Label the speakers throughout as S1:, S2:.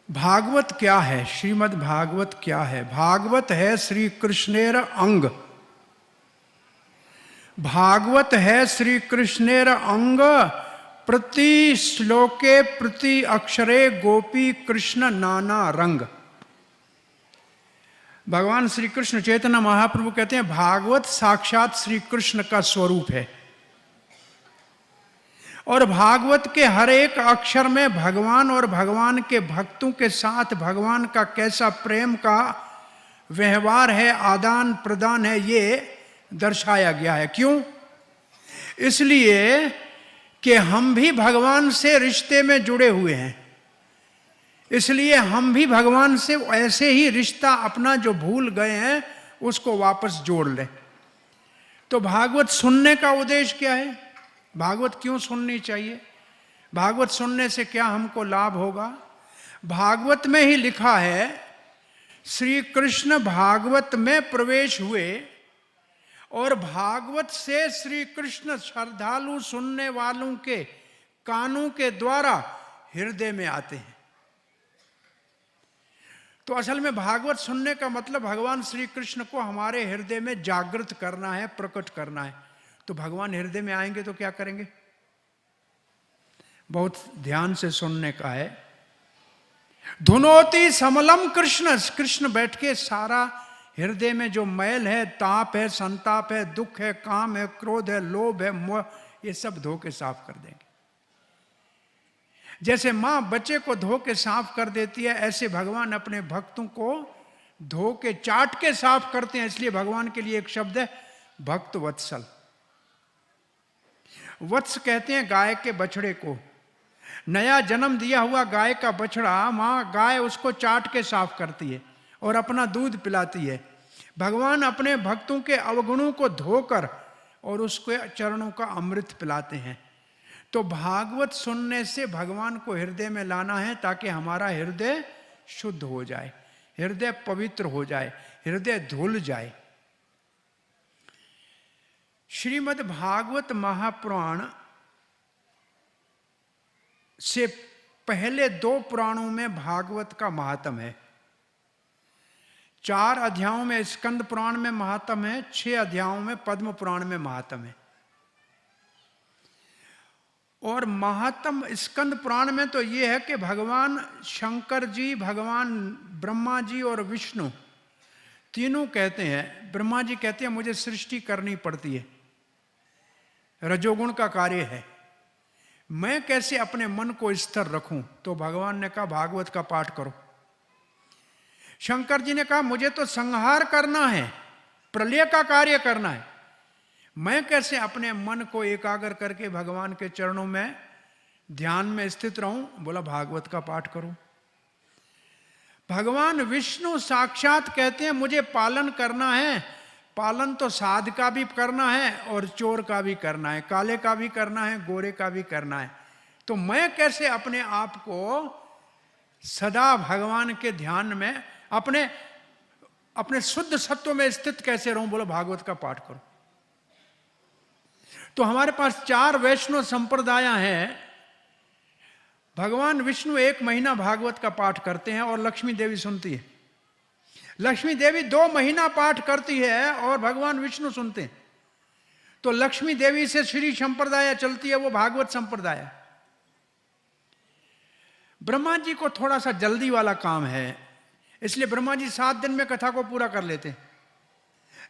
S1: भागवत क्या है? श्रीमद् भागवत क्या है? भागवत है श्री कृष्णेर अंग। भागवत है श्री कृष्णेर अंग। प्रति श्लोके प्रति अक्षरे गोपी कृष्ण नाना रंग। भगवान श्री कृष्ण चैतन्य महाप्रभु कहते हैं भागवत साक्षात श्री कृष्ण का स्वरूप है और भागवत के हर एक अक्षर में भगवान और भगवान के भक्तों के साथ भगवान का कैसा प्रेम का व्यवहार है, आदान प्रदान है, ये दर्शाया गया है। क्यों? इसलिए कि हम भी भगवान से रिश्ते में जुड़े हुए हैं, इसलिए हम भी भगवान से ऐसे ही रिश्ता अपना जो भूल गए हैं उसको वापस जोड़ लें। तो भागवत सुनने का उद्देश्य क्या है? भागवत क्यों सुननी चाहिए? भागवत सुनने से क्या हमको लाभ होगा? भागवत में ही लिखा है श्री कृष्ण भागवत में प्रवेश हुए और भागवत से श्री कृष्ण श्रद्धालु सुनने वालों के कानों के द्वारा हृदय में आते हैं। तो असल में भागवत सुनने का मतलब भगवान श्री कृष्ण को हमारे हृदय में जागृत करना है, प्रकट करना है। तो भगवान हृदय में आएंगे तो क्या करेंगे? बहुत ध्यान से सुनने का है। धुनोति समलम कृष्ण, कृष्ण बैठ के सारा हृदय में जो मैल है, ताप है, संताप है, दुख है, काम है, क्रोध है, लोभ है, मोह, ये सब धो के साफ कर देंगे। जैसे मां बच्चे को धो के साफ कर देती है, ऐसे भगवान अपने भक्तों को धो के चाट के साफ करते हैं। इसलिए भगवान के लिए एक शब्द है भक्त वत्सल। वत्स कहते हैं गाय के बछड़े को। नया जन्म दिया हुआ गाय का बछड़ा, मां गाय उसको चाट के साफ करती है और अपना दूध पिलाती है। भगवान अपने भक्तों के अवगुणों को धोकर और उसके चरणों का अमृत पिलाते हैं। तो भागवत सुनने से भगवान को हृदय में लाना है ताकि हमारा हृदय शुद्ध हो जाए, हृदय पवित्र हो जाए, हृदय धुल जाए। श्रीमद् भागवत महापुराण से पहले 2 पुराणों में भागवत का महात्म है। 4 अध्यायों में स्कंद पुराण में महात्म है, 6 अध्यायों में पद्म पुराण में महात्म है। और महात्म स्कंद पुराण में तो ये है कि भगवान शंकर जी, भगवान ब्रह्मा जी और विष्णु तीनों कहते हैं। ब्रह्मा जी कहते हैं मुझे सृष्टि करनी पड़ती है, रजोगुण का कार्य है, मैं कैसे अपने मन को स्थिर रखूं? तो भगवान ने कहा भागवत का पाठ करो। शंकर जी ने कहा मुझे तो संहार करना है, प्रलय का कार्य करना है, मैं कैसे अपने मन को एकाग्र करके भगवान के चरणों में ध्यान में स्थित रहूं? बोला भागवत का पाठ करो। भगवान विष्णु साक्षात कहते हैं मुझे पालन करना है। पालन तो साध का भी करना है और चोर का भी करना है, काले का भी करना है, गोरे का भी करना है। तो मैं कैसे अपने आप को सदा भगवान के ध्यान में अपने शुद्ध सत्व में स्थित कैसे रहूं? बोलो भागवत का पाठ करो। तो हमारे पास 4 वैष्णव संप्रदाय हैं। भगवान विष्णु 1 महीना भागवत का पाठ करते हैं और लक्ष्मी देवी सुनती है। लक्ष्मी देवी 2 महीना पाठ करती है और भगवान विष्णु सुनते हैं। तो लक्ष्मी देवी से श्री संप्रदाय चलती है, वो भागवत संप्रदाय। ब्रह्मा जी को थोड़ा सा जल्दी वाला काम है, इसलिए ब्रह्मा जी 7 दिन में कथा को पूरा कर लेते हैं।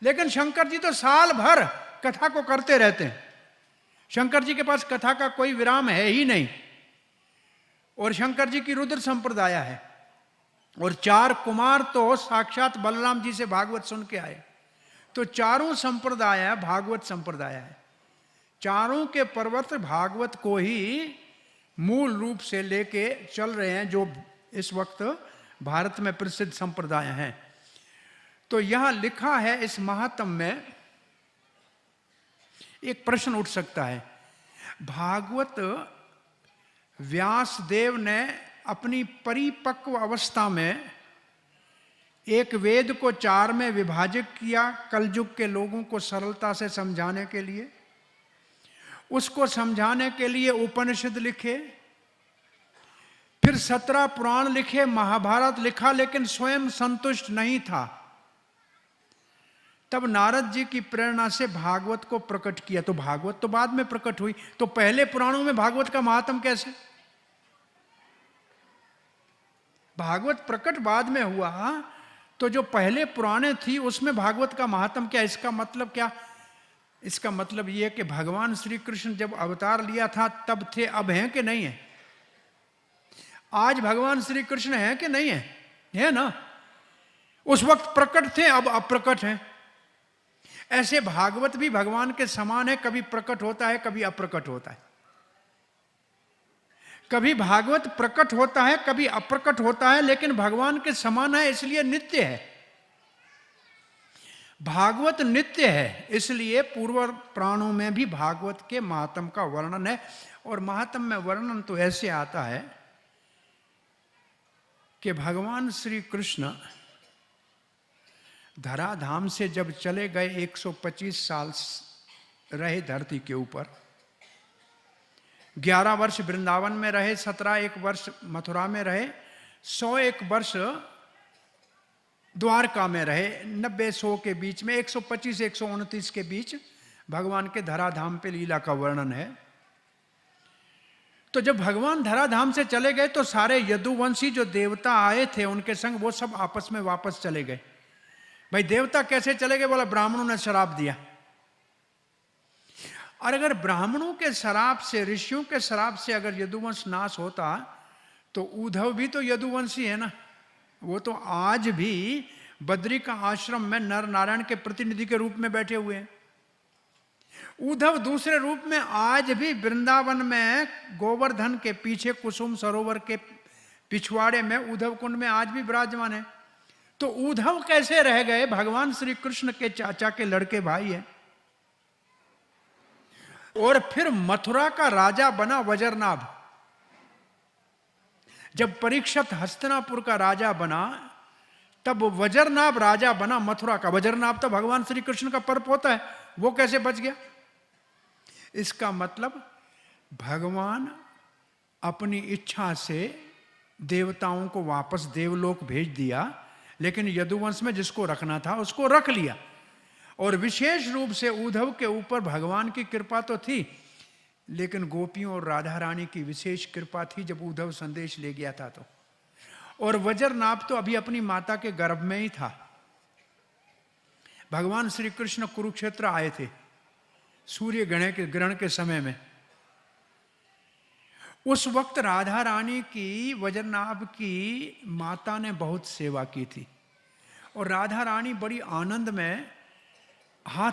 S1: लेकिन शंकर जी तो साल भर कथा को करते रहते हैं। शंकर जी के पास कथा का कोई विराम है ही नहीं। और शंकर जी की रुद्र संप्रदाय है। और 4 कुमार तो साक्षात बलराम जी से भागवत सुन के आए। तो 4 संप्रदाय भागवत संप्रदाय है। 4 के पर्वत भागवत को ही मूल रूप से लेके चल रहे हैं, जो इस वक्त भारत में प्रसिद्ध संप्रदाय हैं। तो यहां लिखा है इस महात्म में, एक प्रश्न उठ सकता है, भागवत व्यास देव ने अपनी परिपक्व अवस्था में एक वेद को 4 में विभाजित किया कलयुग के लोगों को सरलता से समझाने के लिए। उसको समझाने के लिए उपनिषद लिखे, फिर 17 पुराण लिखे, महाभारत लिखा, लेकिन स्वयं संतुष्ट नहीं था। तब नारद जी की प्रेरणा से भागवत को प्रकट किया। तो भागवत तो बाद में प्रकट हुई, तो पहले पुराणों में भागवत का महात्म कैसे? भागवत प्रकट बाद में हुआ, तो जो पहले पुराणे थी उसमें भागवत का महात्म क्या? इसका मतलब क्या? इसका मतलब यह कि भगवान श्री कृष्ण जब अवतार लिया था तब थे, अब हैं कि नहीं है? आज भगवान श्री कृष्ण हैं कि नहीं है? है ना? उस वक्त प्रकट थे, अब अप्रकट हैं। ऐसे भागवत भी भगवान के समान है, कभी प्रकट होता है, कभी अप्रकट होता है। कभी भागवत प्रकट होता है, कभी अप्रकट होता है, लेकिन भगवान के समान है, इसलिए नित्य है। भागवत नित्य है, इसलिए पूर्व पुराणों में भी भागवत के महात्म का वर्णन है। और महात्म में वर्णन तो ऐसे आता है कि भगवान श्री कृष्ण धराधाम से जब चले गए, 125 साल रहे धरती के ऊपर। 11 वर्ष वृंदावन में रहे, 17 वर्ष मथुरा में रहे, 101 वर्ष द्वारका में रहे। 90-100 के बीच में, 125-129 के बीच भगवान के धराधाम पे लीला का वर्णन है। तो जब भगवान धराधाम से चले गए तो सारे यदुवंशी जो देवता आए थे उनके संग, वो सब आपस में वापस चले गए। भाई देवता कैसे चले गए? बोला ब्राह्मणों ने शराप दिया। और अगर ब्राह्मणों के शराप से, ऋषियों के शराप से अगर यदुवंश नाश होता तो उद्धव भी तो यदुवंशी है ना। वो तो आज भी बद्री का आश्रम में नर नारायण के प्रतिनिधि के रूप में बैठे हुए हैं। उद्धव दूसरे रूप में आज भी वृंदावन में गोवर्धन के पीछे कुसुम सरोवर के पिछवाड़े में उद्धव कुंड में आज भी विराजमान है। तो उद्धव कैसे रह गए? भगवान श्री कृष्ण के चाचा के लड़के भाई हैं। और फिर मथुरा का राजा बना वज्रनाभ। जब परीक्षित हस्तिनापुर का राजा बना तब वज्रनाभ राजा बना मथुरा का। वज्रनाभ तो भगवान श्री कृष्ण का परपोता है, वो कैसे बच गया? इसका मतलब भगवान अपनी इच्छा से देवताओं को वापस देवलोक भेज दिया, लेकिन यदुवंश में जिसको रखना था उसको रख लिया। और विशेष रूप से उद्धव के ऊपर भगवान की कृपा तो थी, लेकिन गोपियों और राधा रानी की विशेष कृपा थी जब उद्धव संदेश ले गया था तो। और वज्रनाभ तो अभी अपनी माता के गर्भ में ही था। भगवान श्री कृष्ण कुरुक्षेत्र आए थे सूर्य ग्रहण के समय में। उस वक्त राधा रानी की वज्रनाभ की माता ने बहुत सेवा की थी और राधा रानी बड़ी आनंद में हाथ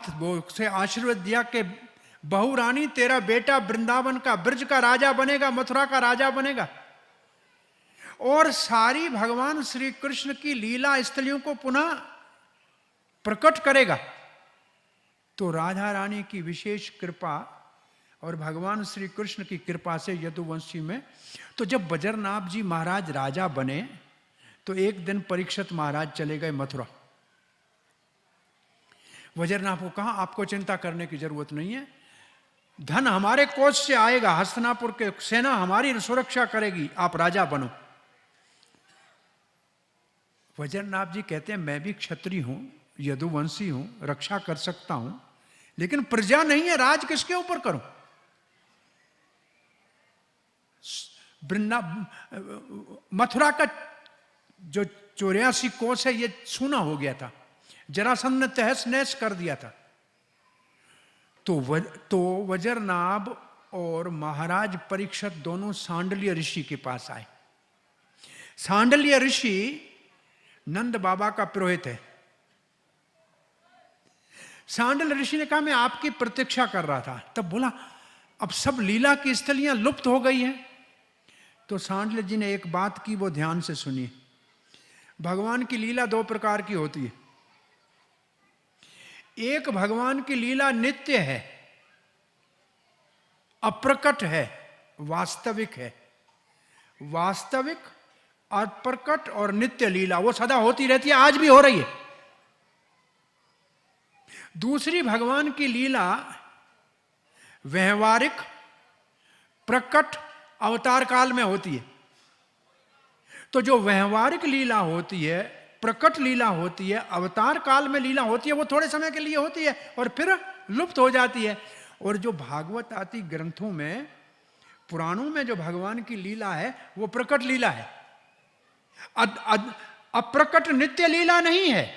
S1: से आशीर्वाद दिया कि बहु रानी तेरा बेटा वृंदावन का, ब्रज का राजा बनेगा, मथुरा का राजा बनेगा और सारी भगवान श्री कृष्ण की लीला स्थलियों को पुनः प्रकट करेगा। तो राधा रानी की विशेष कृपा और भगवान श्री कृष्ण की कृपा से यदुवंशी में, तो जब वज्रनाभ जी महाराज राजा बने तो एक दिन परीक्षित महाराज चले गए मथुरा। वज्रनाभ को कहा आपको चिंता करने की जरूरत नहीं है, धन हमारे कोष से आएगा, हस्तिनापुर के सेना हमारी सुरक्षा करेगी, आप राजा बनो। वज्रनाभ जी कहते हैं मैं भी क्षत्रिय हूं, यदुवंशी हूं, रक्षा कर सकता हूं, लेकिन प्रजा नहीं है, राज किसके ऊपर करूं? मथुरा का जो 84 कोस है ये सूना हो गया था, जरासंध ने तहस नहस कर दिया था। तो वज्रनाभ और महाराज परीक्षित दोनों सांडल्य ऋषि के पास आए। सांडल्य ऋषि नंद बाबा का पुरोहित है। सांडल्य ऋषि ने कहा मैं आपकी प्रतीक्षा कर रहा था। तब बोला अब सब लीला की स्थलियां लुप्त हो गई हैं। तो सांडल्य जी ने एक बात की, वो ध्यान से सुनिए। भगवान की लीला दो प्रकार की होती है। एक भगवान की लीला नित्य है, अप्रकट है, वास्तविक है। वास्तविक और प्रकट और नित्य लीला वो सदा होती रहती है, आज भी हो रही है। दूसरी भगवान की लीला व्यवहारिक, प्रकट, अवतार काल में होती है। तो जो व्यवहारिक लीला होती है, प्रकट लीला होती है, अवतार काल में लीला होती है, वो थोड़े समय के लिए होती है और फिर लुप्त हो जाती है। और जो भागवत आदि ग्रंथों में, पुराणों में जो भगवान की लीला है वो प्रकट लीला है, अप्रकट नित्य लीला नहीं है।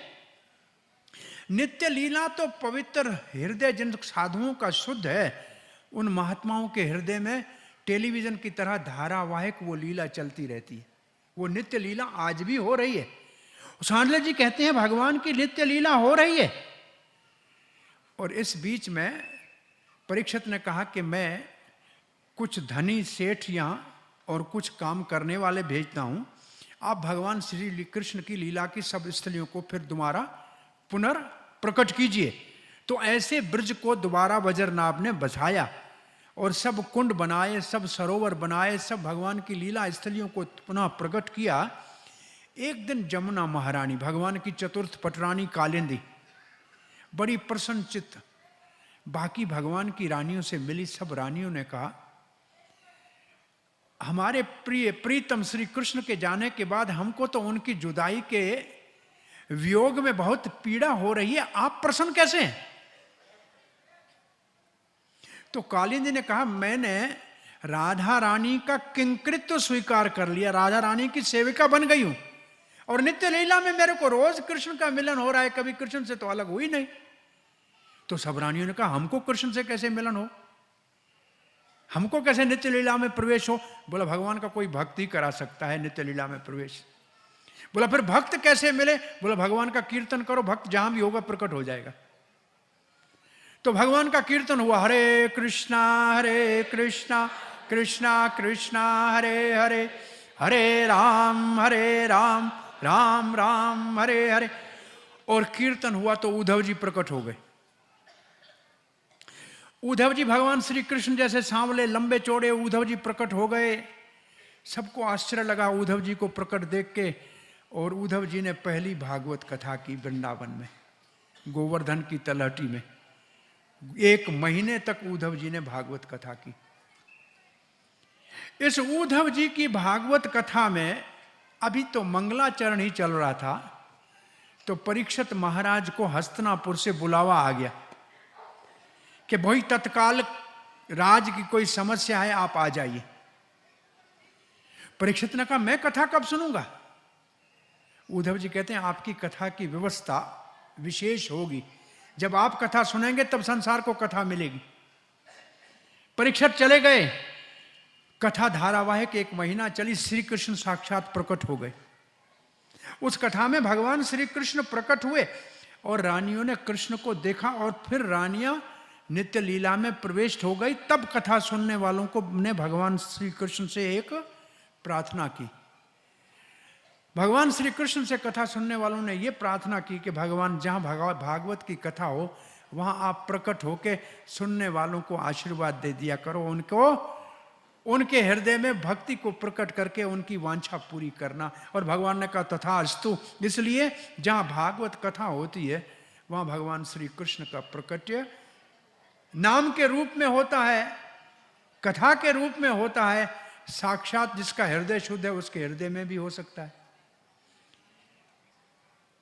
S1: नित्य लीला तो पवित्र हृदय जिन साधुओं का शुद्ध है, उन महात्माओं के हृदय में टेलीविजन की तरह धारावाहिक वो लीला चलती रहती है। वो नित्य लीला आज भी हो रही है। सांडले जी कहते हैं भगवान की नित्य लीला हो रही है। और इस बीच में परीक्षित ने कहा कि मैं कुछ धनी सेठ यहाँ और कुछ काम करने वाले भेजता हूँ, आप भगवान श्री कृष्ण की लीला की सब स्थलियों को फिर दोबारा पुनर्प्रकट कीजिए। तो ऐसे ब्रज को दोबारा वज्रनाभ ने बसाया और सब कुंड बनाए, सब सरोवर बनाए, सब भगवान की लीला स्थलियों को पुनः प्रकट किया। एक दिन जमुना महारानी, भगवान की चतुर्थ पटरानी कालिंदी, बड़ी प्रसन्नचित्त बाकी भगवान की रानियों से मिली। सब रानियों ने कहा, हमारे प्रिय प्रीतम श्री कृष्ण के जाने के बाद हमको तो उनकी जुदाई के वियोग में बहुत पीड़ा हो रही है, आप प्रसन्न कैसे हैं? तो कालिंदी ने कहा, मैंने राधा रानी का किंकृत्य स्वीकार कर लिया, राधा रानी की सेविका बन गई हूं और नित्य लीला में मेरे को रोज कृष्ण का मिलन हो रहा है, कभी कृष्ण से तो अलग हुई नहीं। तो सब रानियों ने कहा, हमको कृष्ण से कैसे मिलन हो, हमको कैसे नित्य लीला में प्रवेश हो? बोला, भगवान का कोई भक्त ही करा सकता है नित्य लीला में प्रवेश। बोला, फिर भक्त कैसे मिले? बोला, भगवान का कीर्तन करो, भक्त जहां भी होगा प्रकट हो जाएगा। तो भगवान का कीर्तन हुआ, हरे कृष्णा कृष्णा कृष्णा हरे हरे, हरे राम राम राम हरे हरे। और कीर्तन हुआ तो उद्धव जी प्रकट हो गए। उद्धव जी, भगवान श्री कृष्ण जैसे सांवले लंबे चौड़े उद्धव जी प्रकट हो गए। सबको आश्चर्य लगा उद्धव जी को प्रकट देख के। और उद्धव जी ने पहली भागवत कथा की वृंदावन में, गोवर्धन की तलहटी में। 1 महीने तक उद्धव जी ने भागवत कथा की। इस उद्धव जी की भागवत कथा में अभी तो मंगलाचरण ही चल रहा था, तो परीक्षित महाराज को हस्तिनापुर से बुलावा आ गया कि भाई तत्काल राज की कोई समस्या है, आप आ जाइए। परीक्षित ने कहा, मैं कथा कब सुनूंगा? उद्धव जी कहते हैं, आपकी कथा की व्यवस्था विशेष होगी, जब आप कथा सुनेंगे तब संसार को कथा मिलेगी। परीक्षित चले गए। कथा धारावाहिक 1 महीना चली, श्री कृष्ण साक्षात प्रकट हो गए। उस कथा में भगवान श्री कृष्ण प्रकट हुए और रानियों ने कृष्ण को देखा और फिर रानियां नित्य लीला में प्रवेश हो गई। तब कथा सुनने वालों को ने भगवान श्री कृष्ण से एक प्रार्थना की। भगवान श्री कृष्ण से कथा सुनने वालों ने यह प्रार्थना की कि भगवान, जहां भागवत की कथा हो वहां आप प्रकट होके सुनने वालों को आशीर्वाद दे दिया करो, उनको उनके हृदय में भक्ति को प्रकट करके उनकी वांछा पूरी करना। और भगवान ने कहा, तथास्तु। इसलिए जहां भागवत कथा होती है वहां भगवान श्री कृष्ण का प्रकट्य नाम के रूप में होता है, कथा के रूप में होता है। साक्षात जिसका हृदय शुद्ध है उसके हृदय में भी हो सकता है।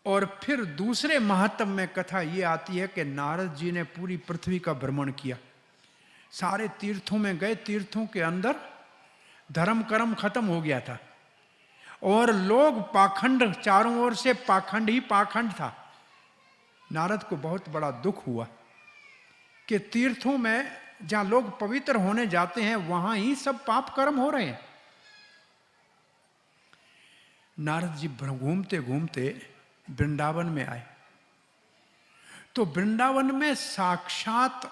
S1: और फिर दूसरे महात्म में कथा ये आती है कि नारद जी ने पूरी पृथ्वी का भ्रमण किया, सारे तीर्थों में गए। तीर्थों के अंदर धर्म कर्म खत्म हो गया था और लोग पाखंड, चारों ओर से पाखंड ही पाखंड था। नारद को बहुत बड़ा दुख हुआ कि तीर्थों में जहां लोग पवित्र होने जाते हैं वहां ही सब पाप कर्म हो रहे हैं। नारद जी घूमते घूमते वृंदावन में आए तो वृंदावन में साक्षात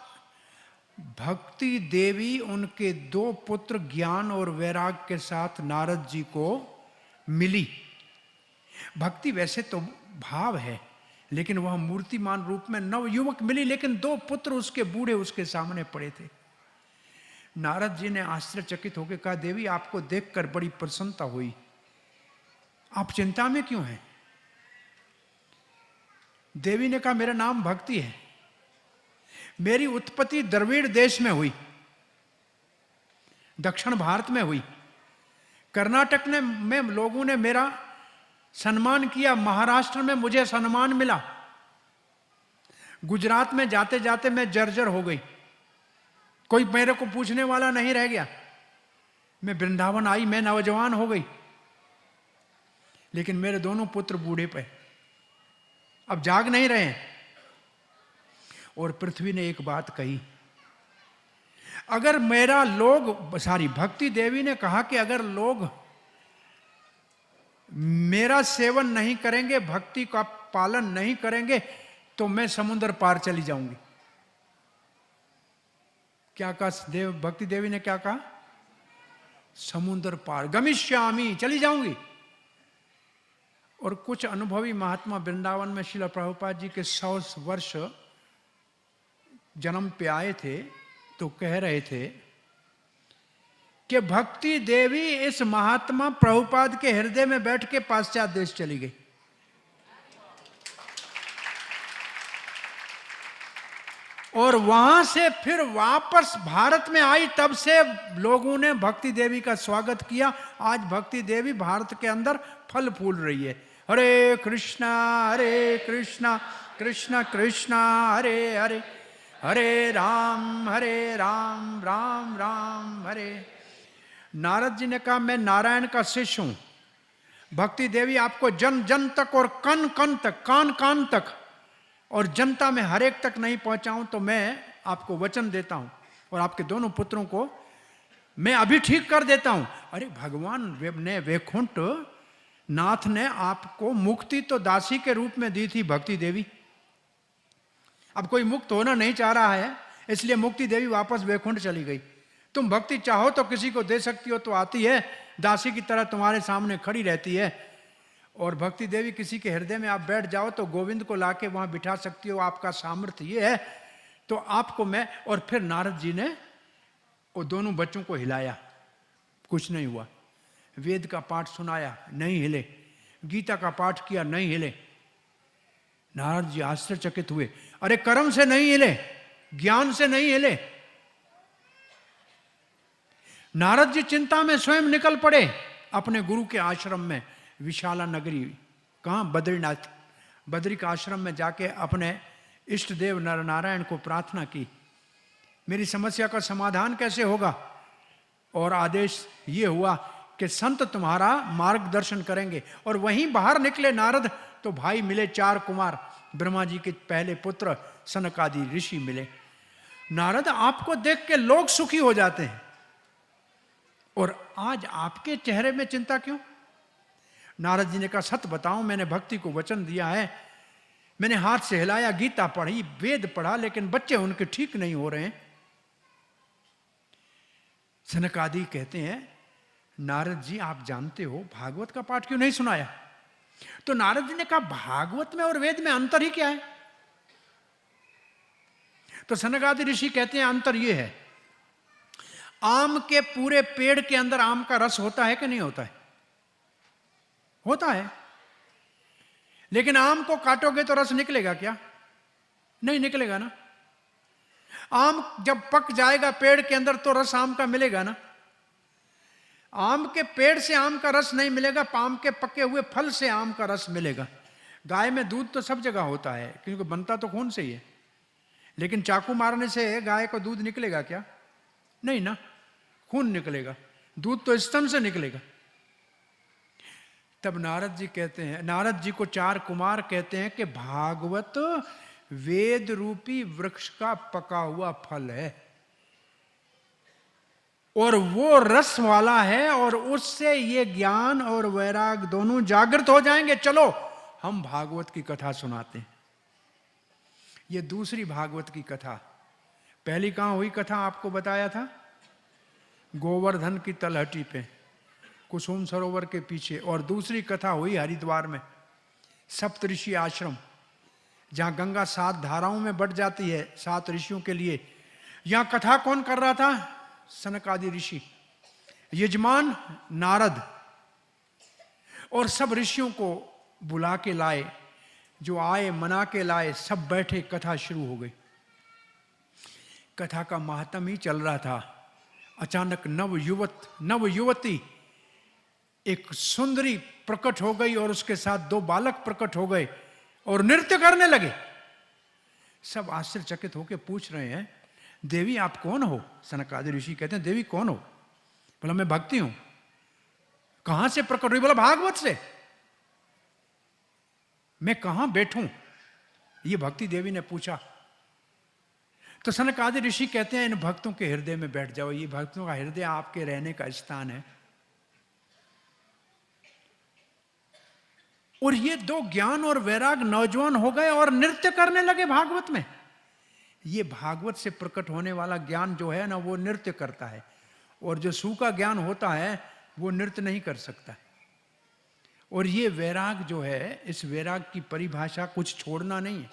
S1: भक्ति देवी उनके 2 पुत्र ज्ञान और वैराग के साथ नारद जी को मिली। भक्ति वैसे तो भाव है, लेकिन वह मूर्तिमान रूप में नवयुवक मिली, लेकिन 2 पुत्र उसके बूढ़े उसके सामने पड़े थे। नारद जी ने आश्चर्यचकित होकर कहा, देवी आपको देखकर बड़ी प्रसन्नता हुई, आप चिंता में क्यों हैं? देवी ने कहा मेरा नाम भक्ति है, मेरी उत्पत्ति द्रविड़ देश में हुई, दक्षिण भारत में हुई, कर्नाटक में लोगों ने मेरा सम्मान किया, महाराष्ट्र में मुझे सम्मान मिला, गुजरात में जाते जाते मैं जर्जर हो गई, कोई मेरे को पूछने वाला नहीं रह गया, मैं वृंदावन आई, मैं नौजवान हो गई, लेकिन मेरे दोनों पुत्र बूढ़े पे अब जाग नहीं रहे हैं। और पृथ्वी ने एक बात कही, अगर मेरा लोग भक्ति देवी ने कहा कि अगर लोग मेरा सेवन नहीं करेंगे, भक्ति का पालन नहीं करेंगे, तो मैं समुद्र पार चली जाऊंगी। क्या कहा भक्ति देवी ने? क्या कहा? समुद्र पार गमिष्यामि, चली जाऊंगी। और कुछ अनुभवी महात्मा वृंदावन में श्रील प्रभुपाद जी के 100 वर्ष जन्म पे आए थे, तो कह रहे थे कि भक्ति देवी इस महात्मा प्रभुपाद के हृदय में बैठ के पाश्चात्य देश चली गई। और वहां से फिर वापस भारत में आई, तब से लोगों ने भक्ति देवी का स्वागत किया। आज भक्ति देवी भारत के अंदर फल फूल रही है। हरे कृष्णा कृष्णा कृष्णा हरे हरे, हरे राम राम राम हरे। नारद जी ने कहा मैं नारायण का शिष्य हूं, भक्ति देवी आपको जन जन तक और कन कन तक, कान कान तक और जनता में हर एक तक नहीं पहुंचाऊं, तो मैं आपको वचन देता हूं और आपके दोनों पुत्रों को मैं अभी ठीक कर देता हूं। अरे भगवान ने वैकुंठ नाथ ने आपको मुक्ति तो दासी के रूप में दी थी भक्ति देवी। अब कोई मुक्त होना नहीं चाह रहा है, इसलिए मुक्ति देवी वापस वैकुंठ चली गई। तुम भक्ति चाहो तो किसी को दे सकती हो, तो आती है दासी की तरह तुम्हारे सामने खड़ी रहती है। और भक्ति देवी किसी के हृदय में आप बैठ जाओ तो गोविंद को लाके वहां बिठा सकती हो, आपका सामर्थ्य ये है। तो आपको मैं, और फिर नारद जी ने वो दोनों बच्चों को हिलाया, कुछ नहीं हुआ। वेद का पाठ सुनाया, नहीं हिले। गीता का पाठ किया, नहीं हिले। नारद जी आश्चर्यचकित हुए, अरे कर्म से नहीं हिले, ज्ञान से नहीं हिले। नारद जी चिंता में स्वयं निकल पड़े अपने गुरु के आश्रम में, विशाला नगरी, कहां? बद्रीनाथ। बद्री का आश्रम में जाके अपने इष्ट देव नर नारायण को प्रार्थना की, मेरी समस्या का समाधान कैसे होगा? और आदेश ये हुआ कि संत तुम्हारा मार्गदर्शन करेंगे। और वहीं बाहर निकले नारद, तो भाई मिले 4 कुमार, ब्रह्मा जी के पहले पुत्र सनकादि ऋषि मिले। नारद आपको देख के लोग सुखी हो जाते हैं, और आज आपके चेहरे में चिंता क्यों? नारद जी ने कहा सत्य बताऊं, मैंने भक्ति को वचन दिया है, मैंने हाथ से हिलाया, गीता पढ़ी, वेद पढ़ा, लेकिन बच्चे उनके ठीक नहीं हो रहे हैं। सनकादि कहते हैं नारद जी आप जानते हो भागवत का पाठ क्यों नहीं सुनाया? तो नारद जी ने कहा भागवत में और वेद में अंतर ही क्या है? तो सनकादि ऋषि कहते हैं अंतर यह है, आम के पूरे पेड़ के अंदर आम का रस होता है कि नहीं होता है? होता है। लेकिन आम को काटोगे तो रस निकलेगा क्या? नहीं निकलेगा ना। आम जब पक जाएगा पेड़ के अंदर तो रस आम का मिलेगा ना। आम के पेड़ से आम का रस नहीं मिलेगा, आम के पके हुए फल से आम का रस मिलेगा। गाय में दूध तो सब जगह होता है, क्योंकि बनता तो खून से ही है, लेकिन चाकू मारने से गाय को दूध निकलेगा क्या? नहीं ना, खून निकलेगा, दूध तो स्तन से निकलेगा। तब नारद जी कहते हैं, नारद जी को 4 कुमार कहते हैं कि भागवत वेद रूपी वृक्ष का पका हुआ फल है, और वो रस वाला है, और उससे ये ज्ञान और वैराग दोनों जागृत हो जाएंगे। चलो हम भागवत की कथा सुनाते हैं। ये दूसरी भागवत की कथा। पहली कहां हुई कथा आपको बताया था? गोवर्धन की तलहटी पे, कुसुम सरोवर के पीछे। और दूसरी कथा हुई हरिद्वार में, सप्तऋषि आश्रम, जहां गंगा 7 धाराओं में बट जाती है 7 ऋषियों के लिए। यहां कथा कौन कर रहा था? सनकादि ऋषि, यजमान नारद। और सब ऋषियों को बुला के लाए, जो आए मना के लाए, सब बैठे, कथा शुरू हो गई। कथा का माहत्म ही चल रहा था। अचानक नव युवती एक सुंदरी प्रकट हो गई और उसके साथ 2 बालक प्रकट हो गए और नृत्य करने लगे। सब आश्चर्यचकित होकर पूछ रहे हैं, देवी आप कौन हो? सनक आदि ऋषि कहते हैं, देवी कौन हो? बोला मैं भक्ति हूं। कहां से प्रकट हुई? बोला भागवत से। मैं कहां बैठूं? ये भक्ति देवी ने पूछा। तो सनक आदि ऋषि कहते हैं, इन भक्तों के हृदय में बैठ जाओ, ये भक्तों का हृदय आपके रहने का स्थान है। और ये 2 ज्ञान और वैराग नौजवान हो गए और नृत्य करने लगे भागवत में। ये भागवत से प्रकट होने वाला ज्ञान जो है ना, वो नृत्य करता है, और जो सूखा ज्ञान होता है वो नृत्य नहीं कर सकता। और ये वैराग जो है, इस वैराग की परिभाषा कुछ छोड़ना नहीं है।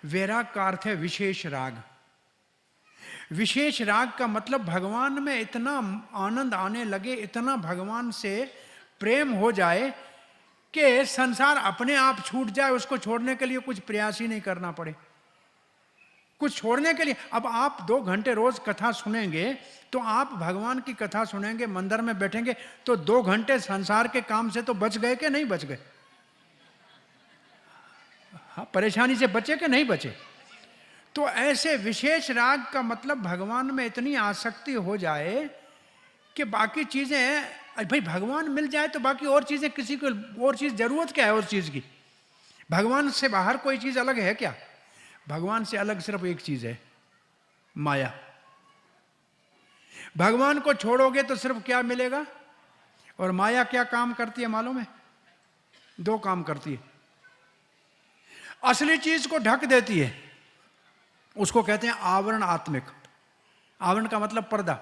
S1: वैराग का अर्थ है विशेष राग। विशेष राग का मतलब भगवान में इतना आनंद आने लगे, इतना भगवान से प्रेम हो जाए कि संसार अपने आप छूट जाए, उसको छोड़ने के लिए कुछ प्रयास ही नहीं करना पड़े। कुछ छोड़ने के लिए, अब आप 2 घंटे रोज कथा सुनेंगे तो आप भगवान की कथा सुनेंगे, मंदिर में बैठेंगे, तो 2 घंटे संसार के काम से तो बच गए कि नहीं बच गए? हाँ, परेशानी से बचे कि नहीं बचे? तो ऐसे विशेष राग का मतलब भगवान में इतनी आसक्ति हो जाए कि बाकी चीजें, भाई भगवान मिल जाए तो बाकी और चीजें, किसी को और चीज जरूरत क्या है और चीज की? भगवान से बाहर कोई चीज अलग है क्या? भगवान से अलग सिर्फ एक चीज है, माया। भगवान को छोड़ोगे तो सिर्फ क्या मिलेगा? और माया क्या काम करती है मालूम है? 2 काम करती है। असली चीज को ढक देती है, उसको कहते हैं आवरण आत्मिक। आवरण का मतलब पर्दा।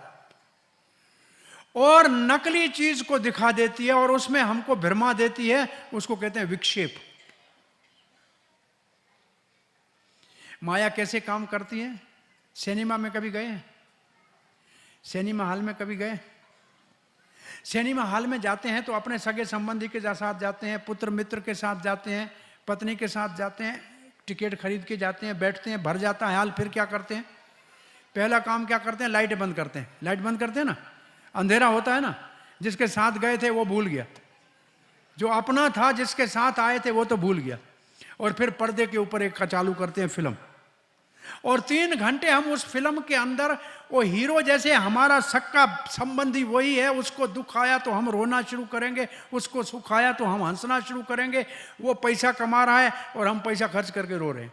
S1: और नकली चीज को दिखा देती है और उसमें हमको भ्रमा देती है, उसको कहते हैं विक्षेप। माया कैसे काम करती है? सिनेमा में कभी गए हैं? सिनेमा हॉल में कभी गए? सिनेमा हॉल में जाते हैं तो अपने सगे संबंधी के साथ जाते हैं, पुत्र मित्र के साथ जाते हैं, पत्नी के साथ जाते हैं, टिकट खरीद के जाते हैं, बैठते हैं, भर जाता है हॉल। फिर क्या करते हैं? पहला काम क्या करते हैं? लाइट बंद करते हैं। लाइट बंद करते हैं ना, अंधेरा होता है ना। जिसके साथ गए थे वो भूल गया, जो अपना था जिसके साथ आए थे वो तो भूल गया। और फिर पर्दे के ऊपर एक चालू करते हैं फिल्म, और 3 घंटे हम उस फिल्म के अंदर, वो हीरो जैसे हमारा सक्का संबंधी वही है, उसको दुख आया तो हम रोना शुरू करेंगे, उसको सुख आया तो हम हंसना शुरू करेंगे। वो पैसा कमा रहा है और हम पैसा खर्च करके रो रहे हैं।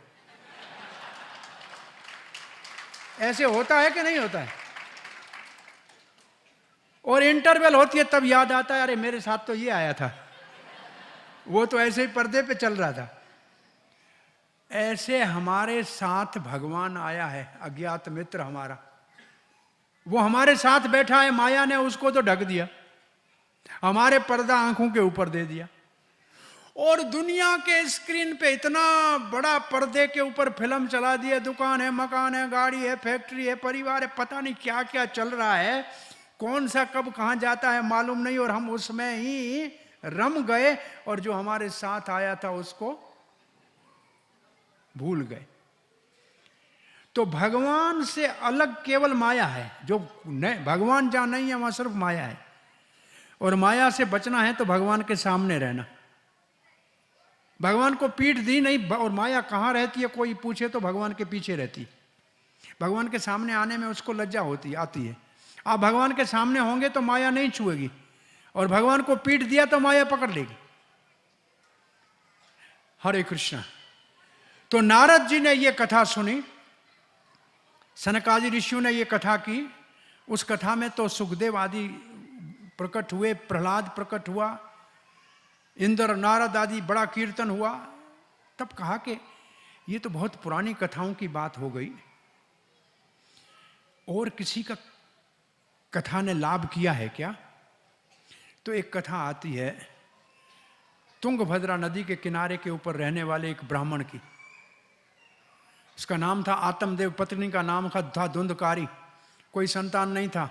S1: ऐसे होता है कि नहीं होता है? और इंटरवल होती है तब याद आता है, अरे मेरे साथ तो ये आया था, वो तो ऐसे ही पर्दे पे चल रहा था। ऐसे हमारे साथ भगवान आया है, अज्ञात मित्र हमारा, वो हमारे साथ बैठा है। माया ने उसको तो ढक दिया, हमारे पर्दा आंखों के ऊपर दे दिया, और दुनिया के स्क्रीन पे इतना बड़ा पर्दे के ऊपर फिल्म चला दिया। दुकान है, मकान है, गाड़ी है, फैक्ट्री है, परिवार है, पता नहीं क्या क्या चल रहा है, कौन सा कब कहां जाता है मालूम नहीं, और हम उसमें ही रम गए, और जो हमारे साथ आया था उसको भूल गए। तो भगवान से अलग केवल माया है, जो नहीं, भगवान जहां नहीं है वहां सिर्फ माया है। और माया से बचना है तो भगवान के सामने रहना। भगवान को पीठ दी नहीं, और माया कहां रहती है कोई पूछे तो भगवान के पीछे रहती। भगवान के सामने आने में उसको लज्जा आती है। आप भगवान के सामने होंगे तो माया नहीं छुएगी, और भगवान को पीठ दिया तो माया पकड़ लेगी। हरे कृष्णा। तो नारद जी ने यह कथा सुनी, सनकादि ऋषियों ने यह कथा की। उस कथा में तो सुखदेव आदि प्रकट हुए, प्रहलाद प्रकट हुआ, इंद्र नारद आदि बड़ा कीर्तन हुआ। तब कहा कि ये तो बहुत पुरानी कथाओं की बात हो गई, और किसी का कथा ने लाभ किया है क्या? तो एक कथा आती है तुंगभद्रा नदी के किनारे के ऊपर रहने वाले एक ब्राह्मण की। उसका नाम था आत्मदेव, पत्नी का नाम था धुंधकारी। कोई संतान नहीं था।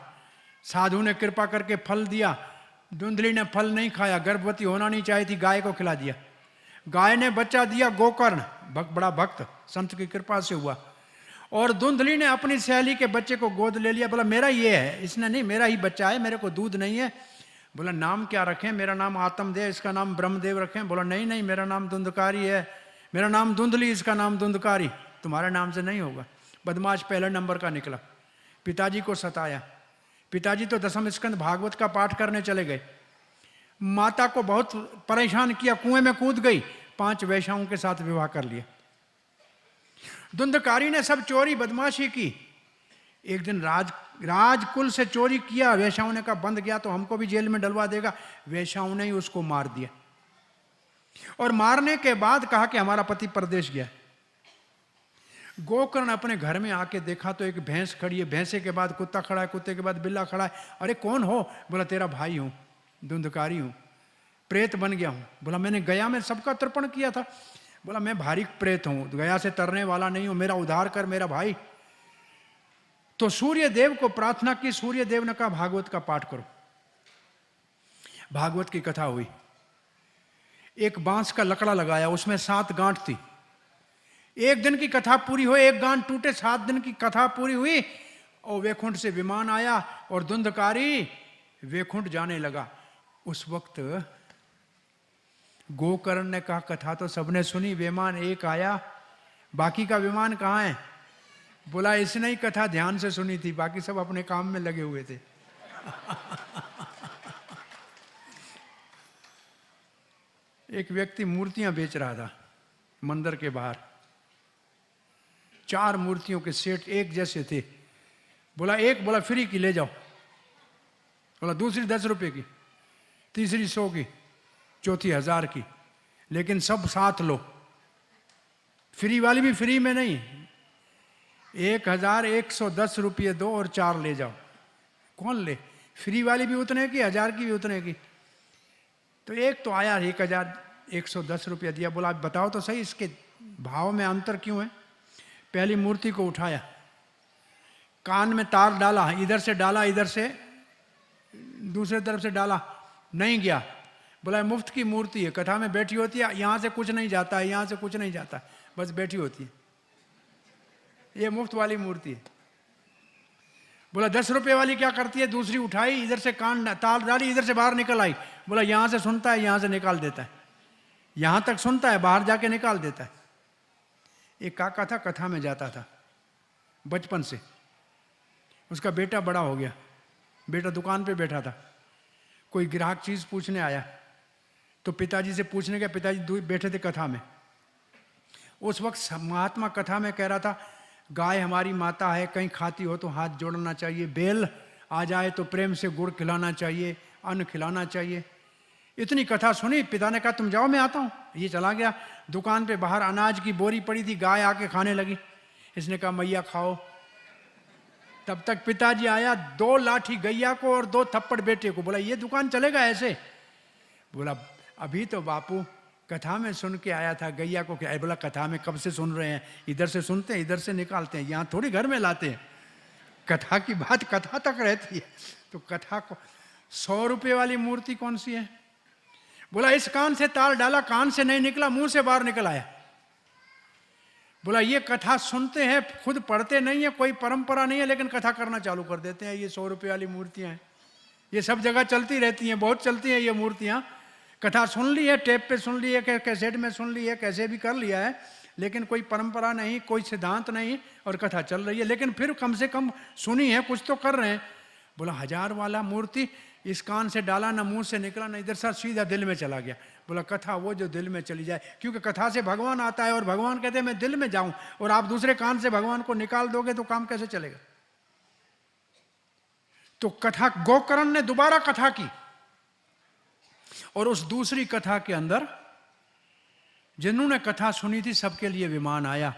S1: साधु ने कृपा करके फल दिया, धुंधली ने फल नहीं खाया, गर्भवती होना नहीं चाही थी, गाय को खिला दिया। गाय ने बच्चा दिया गोकर्ण, बड़ा भक्त, संत की कृपा से हुआ। और धुंधली ने अपनी सहेली के बच्चे को गोद ले लिया, बोला मेरा ये है, इसने नहीं, मेरा ही बच्चा है, मेरे को दूध नहीं है। बोला नाम क्या रखें? मेरा नाम आत्मदेव, इसका नाम ब्रह्मदेव रखें। बोला नहीं नहीं, मेरा नाम धुंधकारी है, मेरा नाम धुंधली, इसका नाम धुंधकारी, तुम्हारे नाम से नहीं होगा। बदमाश पहले नंबर का निकला, पिताजी को सताया। पिताजी तो दसम स्कंद भागवत का पाठ करने चले गए। माता को बहुत परेशान किया, कुएं में कूद गई, 5 वैश्याओं के साथ विवाह कर लिया। धुंधकारी ने सब चोरी बदमाशी की। एक दिन राजकुल से चोरी किया, वैश्याओं ने कहा बंद गया तो हमको भी जेल में डलवा देगा। वैश्याओं ने ही उसको मार दिया, और मारने के बाद कहा कि हमारा पति परदेश गया। गोकर्ण अपने घर में आके देखा तो एक भैंस खड़ी है, भैंसे के बाद कुत्ता खड़ा है, कुत्ते के बाद बिल्ला खड़ा है। अरे कौन हो? बोला तेरा भाई हूं, धुंधकारी हूं, प्रेत बन गया हूं। बोला मैंने गया में सबका तर्पण किया था। बोला मैं भारी प्रेत हूं, गया से तरने वाला नहीं हूं, मेरा उद्धार कर मेरा भाई। तो सूर्य देव को प्रार्थना की, सूर्य देव ने कहा भागवत का पाठ करो। भागवत की कथा हुई। एक बांस का लकड़ा लगाया, उसमें 7 गांठ थी। एक दिन की कथा पूरी हो, एक गांठ टूटे, 7 दिन की कथा पूरी हुई, और वैकुंठ से विमान आया और धुंधकारी वैकुंठ जाने लगा। उस वक्त गोकर्ण ने कहा कथा तो सबने सुनी, विमान एक आया, बाकी का विमान कहाँ है? बोला इसने ही कथा ध्यान से सुनी थी, बाकी सब अपने काम में लगे हुए थे। एक व्यक्ति मूर्तियां बेच रहा था मंदिर के बाहर। 4 मूर्तियों के सेट एक जैसे थे। बोला एक, बोला फ्री की ले जाओ। बोला दूसरी 10 रुपए की, तीसरी 100 की, चौथी 1000 की, लेकिन सब साथ लो। फ्री वाली भी फ्री में नहीं, 1110 रुपये दो और 4 ले जाओ। कौन ले? फ्री वाली भी उतने की, 1000 की भी उतने की। तो एक तो आया 1110 रुपया दिया। बोला बताओ तो सही इसके भाव में अंतर क्यों है? पहली मूर्ति को उठाया, कान में तार डाला, इधर से डाला, इधर से दूसरे तरफ से डाला, नहीं गया। बोला मुफ्त की मूर्ति है, कथा में बैठी होती है, यहां से कुछ नहीं जाता है, यहां से कुछ नहीं जाता, बस बैठी होती है, ये मुफ्त वाली मूर्ति है। बोला 10 रुपए वाली क्या करती है? दूसरी उठाई, इधर से कान तार डाली, इधर से बाहर निकल आई। बोला यहां से सुनता है, यहां से निकाल देता है, यहां तक सुनता है, बाहर जाके निकाल देता है। एक काका था, कथा में जाता था बचपन से। उसका बेटा बड़ा हो गया, बेटा दुकान पे बैठा था, कोई ग्राहक चीज पूछने आया तो पिताजी से पूछने गया, पिताजी बैठे थे कथा में। उस वक्त महात्मा कथा में कह रहा था गाय हमारी माता है, कहीं खाती हो तो हाथ जोड़ना चाहिए, बेल आ जाए तो प्रेम से गुड़ खिलाना चाहिए, अन्न खिलाना चाहिए। इतनी कथा सुनी, पिता ने कहा तुम जाओ मैं आता हूँ। ये चला गया। दुकान पे बाहर अनाज की बोरी पड़ी थी, गाय आके खाने लगी। इसने कहा मैया खाओ। तब तक पिताजी आया, 2 लाठी गैया को और 2 थप्पड़ बेटे को। बोला ये दुकान चलेगा ऐसे? बोला अभी तो बापू कथा में सुन के आया था, गैया को क्या? बोला कथा में कब से सुन रहे हैं, इधर से सुनते हैं, इधर से निकालते हैं, यहाँ थोड़ी घर में लाते हैं। कथा की बात कथा तक रहती है। तो कथा को 100 रुपये वाली मूर्ति कौन सी है? बोला इस कान से तार डाला, कान से नहीं निकला, मुंह से बाहर निकल आया। बोला ये कथा सुनते हैं, खुद पढ़ते नहीं है, कोई परंपरा नहीं है, लेकिन कथा करना चालू कर देते हैं। ये 100 रुपये वाली मूर्तियां हैं, ये सब जगह चलती रहती हैं, बहुत चलती हैं ये मूर्तियां। कथा सुन ली है, टेप पे सुन ली है, कैसेट में सुन ली है, कैसे भी कर लिया है, लेकिन कोई परंपरा नहीं, कोई सिद्धांत नहीं, और कथा चल रही है। लेकिन फिर कम से कम सुनी है, कुछ तो कर रहे हैं। बोला 1000 वाला मूर्ति, इस कान से डाला, ना मुंह से निकला, ना इधर से सीधा दिल में चला गया। बोला कथा वो जो दिल में चली जाए, क्योंकि कथा से भगवान आता है और भगवान कहते हैं मैं दिल में जाऊं, और आप दूसरे कान से भगवान को निकाल दोगे तो काम कैसे चलेगा? तो कथा, गोकर्ण ने दोबारा कथा की, और उस दूसरी कथा के अंदर जिन्होंने कथा सुनी थी सबके लिए विमान आया,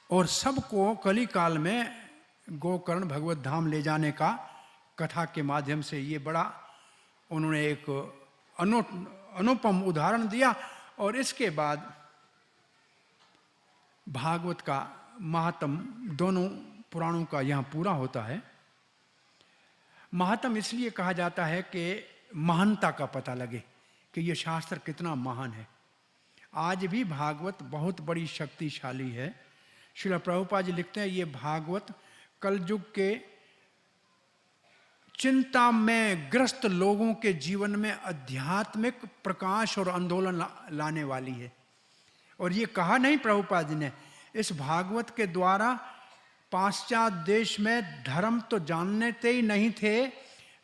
S1: और सबको कली काल में गोकर्ण भगवत धाम ले जाने का कथा के माध्यम से ये बड़ा उन्होंने एक अनुपम उदाहरण दिया। और इसके बाद भागवत का महात्म दोनों पुराणों का यहाँ पूरा होता है। महात्म इसलिए कहा जाता है कि महानता का पता लगे कि ये शास्त्र कितना महान है। आज भी भागवत बहुत बड़ी शक्तिशाली है। श्रील प्रभुपाद जी लिखते हैं ये भागवत कलयुग के चिंता में ग्रस्त लोगों के जीवन में आध्यात्मिक प्रकाश और आंदोलन लाने वाली है। और ये कहा नहीं प्रभुपाद जी ने, इस भागवत के द्वारा पाश्चात्य देश में धर्म तो जानते ही नहीं थे,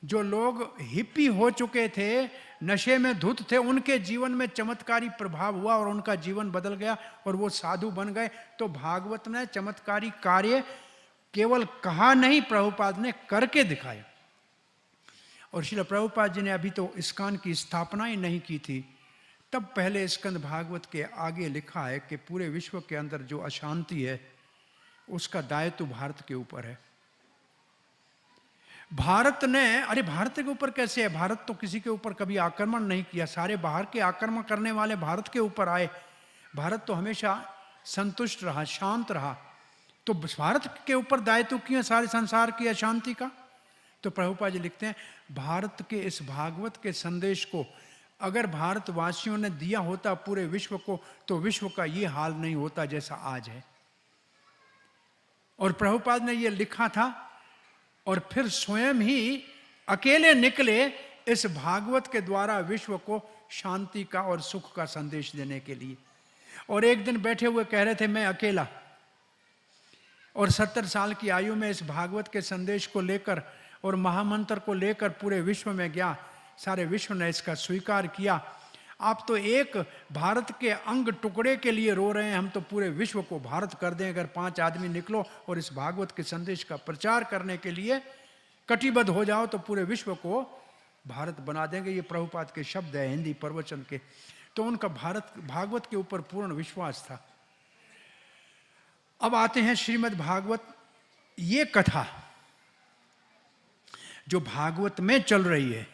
S1: जो लोग हिप्पी हो चुके थे, नशे में धुत थे, उनके जीवन में चमत्कारी प्रभाव हुआ और उनका जीवन बदल गया और वो साधु बन गए। तो भागवत ने चमत्कारी कार्य केवल कहा नहीं, प्रभुपाद ने करके दिखाया। और श्रील प्रभुपाद जी ने अभी तो इस्कॉन की स्थापना ही नहीं की थी, तब पहले स्कंद भागवत के आगे लिखा है कि पूरे विश्व के अंदर जो अशांति है उसका दायित्व भारत के ऊपर है। भारत ने, अरे भारत के ऊपर कैसे है? भारत तो किसी के ऊपर कभी आक्रमण नहीं किया, सारे बाहर के आक्रमण करने वाले भारत के ऊपर आए। भारत तो हमेशा संतुष्ट रहा, शांत रहा। तो भारत के ऊपर दायित्व क्यों सारे संसार की अशांति का? तो प्रभुपाद जी लिखते हैं भारत के इस भागवत के संदेश को अगर भारतवासियों ने दिया होता पूरे विश्व को, तो विश्व का ये हाल नहीं होता जैसा आज है। और प्रभुपाद ने ये लिखा था और फिर स्वयं ही अकेले निकले इस भागवत के द्वारा विश्व को शांति का और सुख का संदेश देने के लिए। और एक दिन बैठे हुए कह रहे थे मैं अकेला, और 70 साल की आयु में इस भागवत के संदेश को लेकर और महामंत्र को लेकर पूरे विश्व में गया। सारे विश्व ने इसका स्वीकार किया। आप तो एक भारत के अंग टुकड़े के लिए रो रहे हैं, हम तो पूरे विश्व को भारत कर दें। अगर 5 आदमी निकलो और इस भागवत के संदेश का प्रचार करने के लिए कटिबद्ध हो जाओ तो पूरे विश्व को भारत बना देंगे। ये प्रभुपाद के शब्द है हिंदी प्रवचन के। तो उनका भारत भागवत के ऊपर पूर्ण विश्वास था। अब आते हैं श्रीमद् भागवत। ये कथा जो भागवत में चल रही है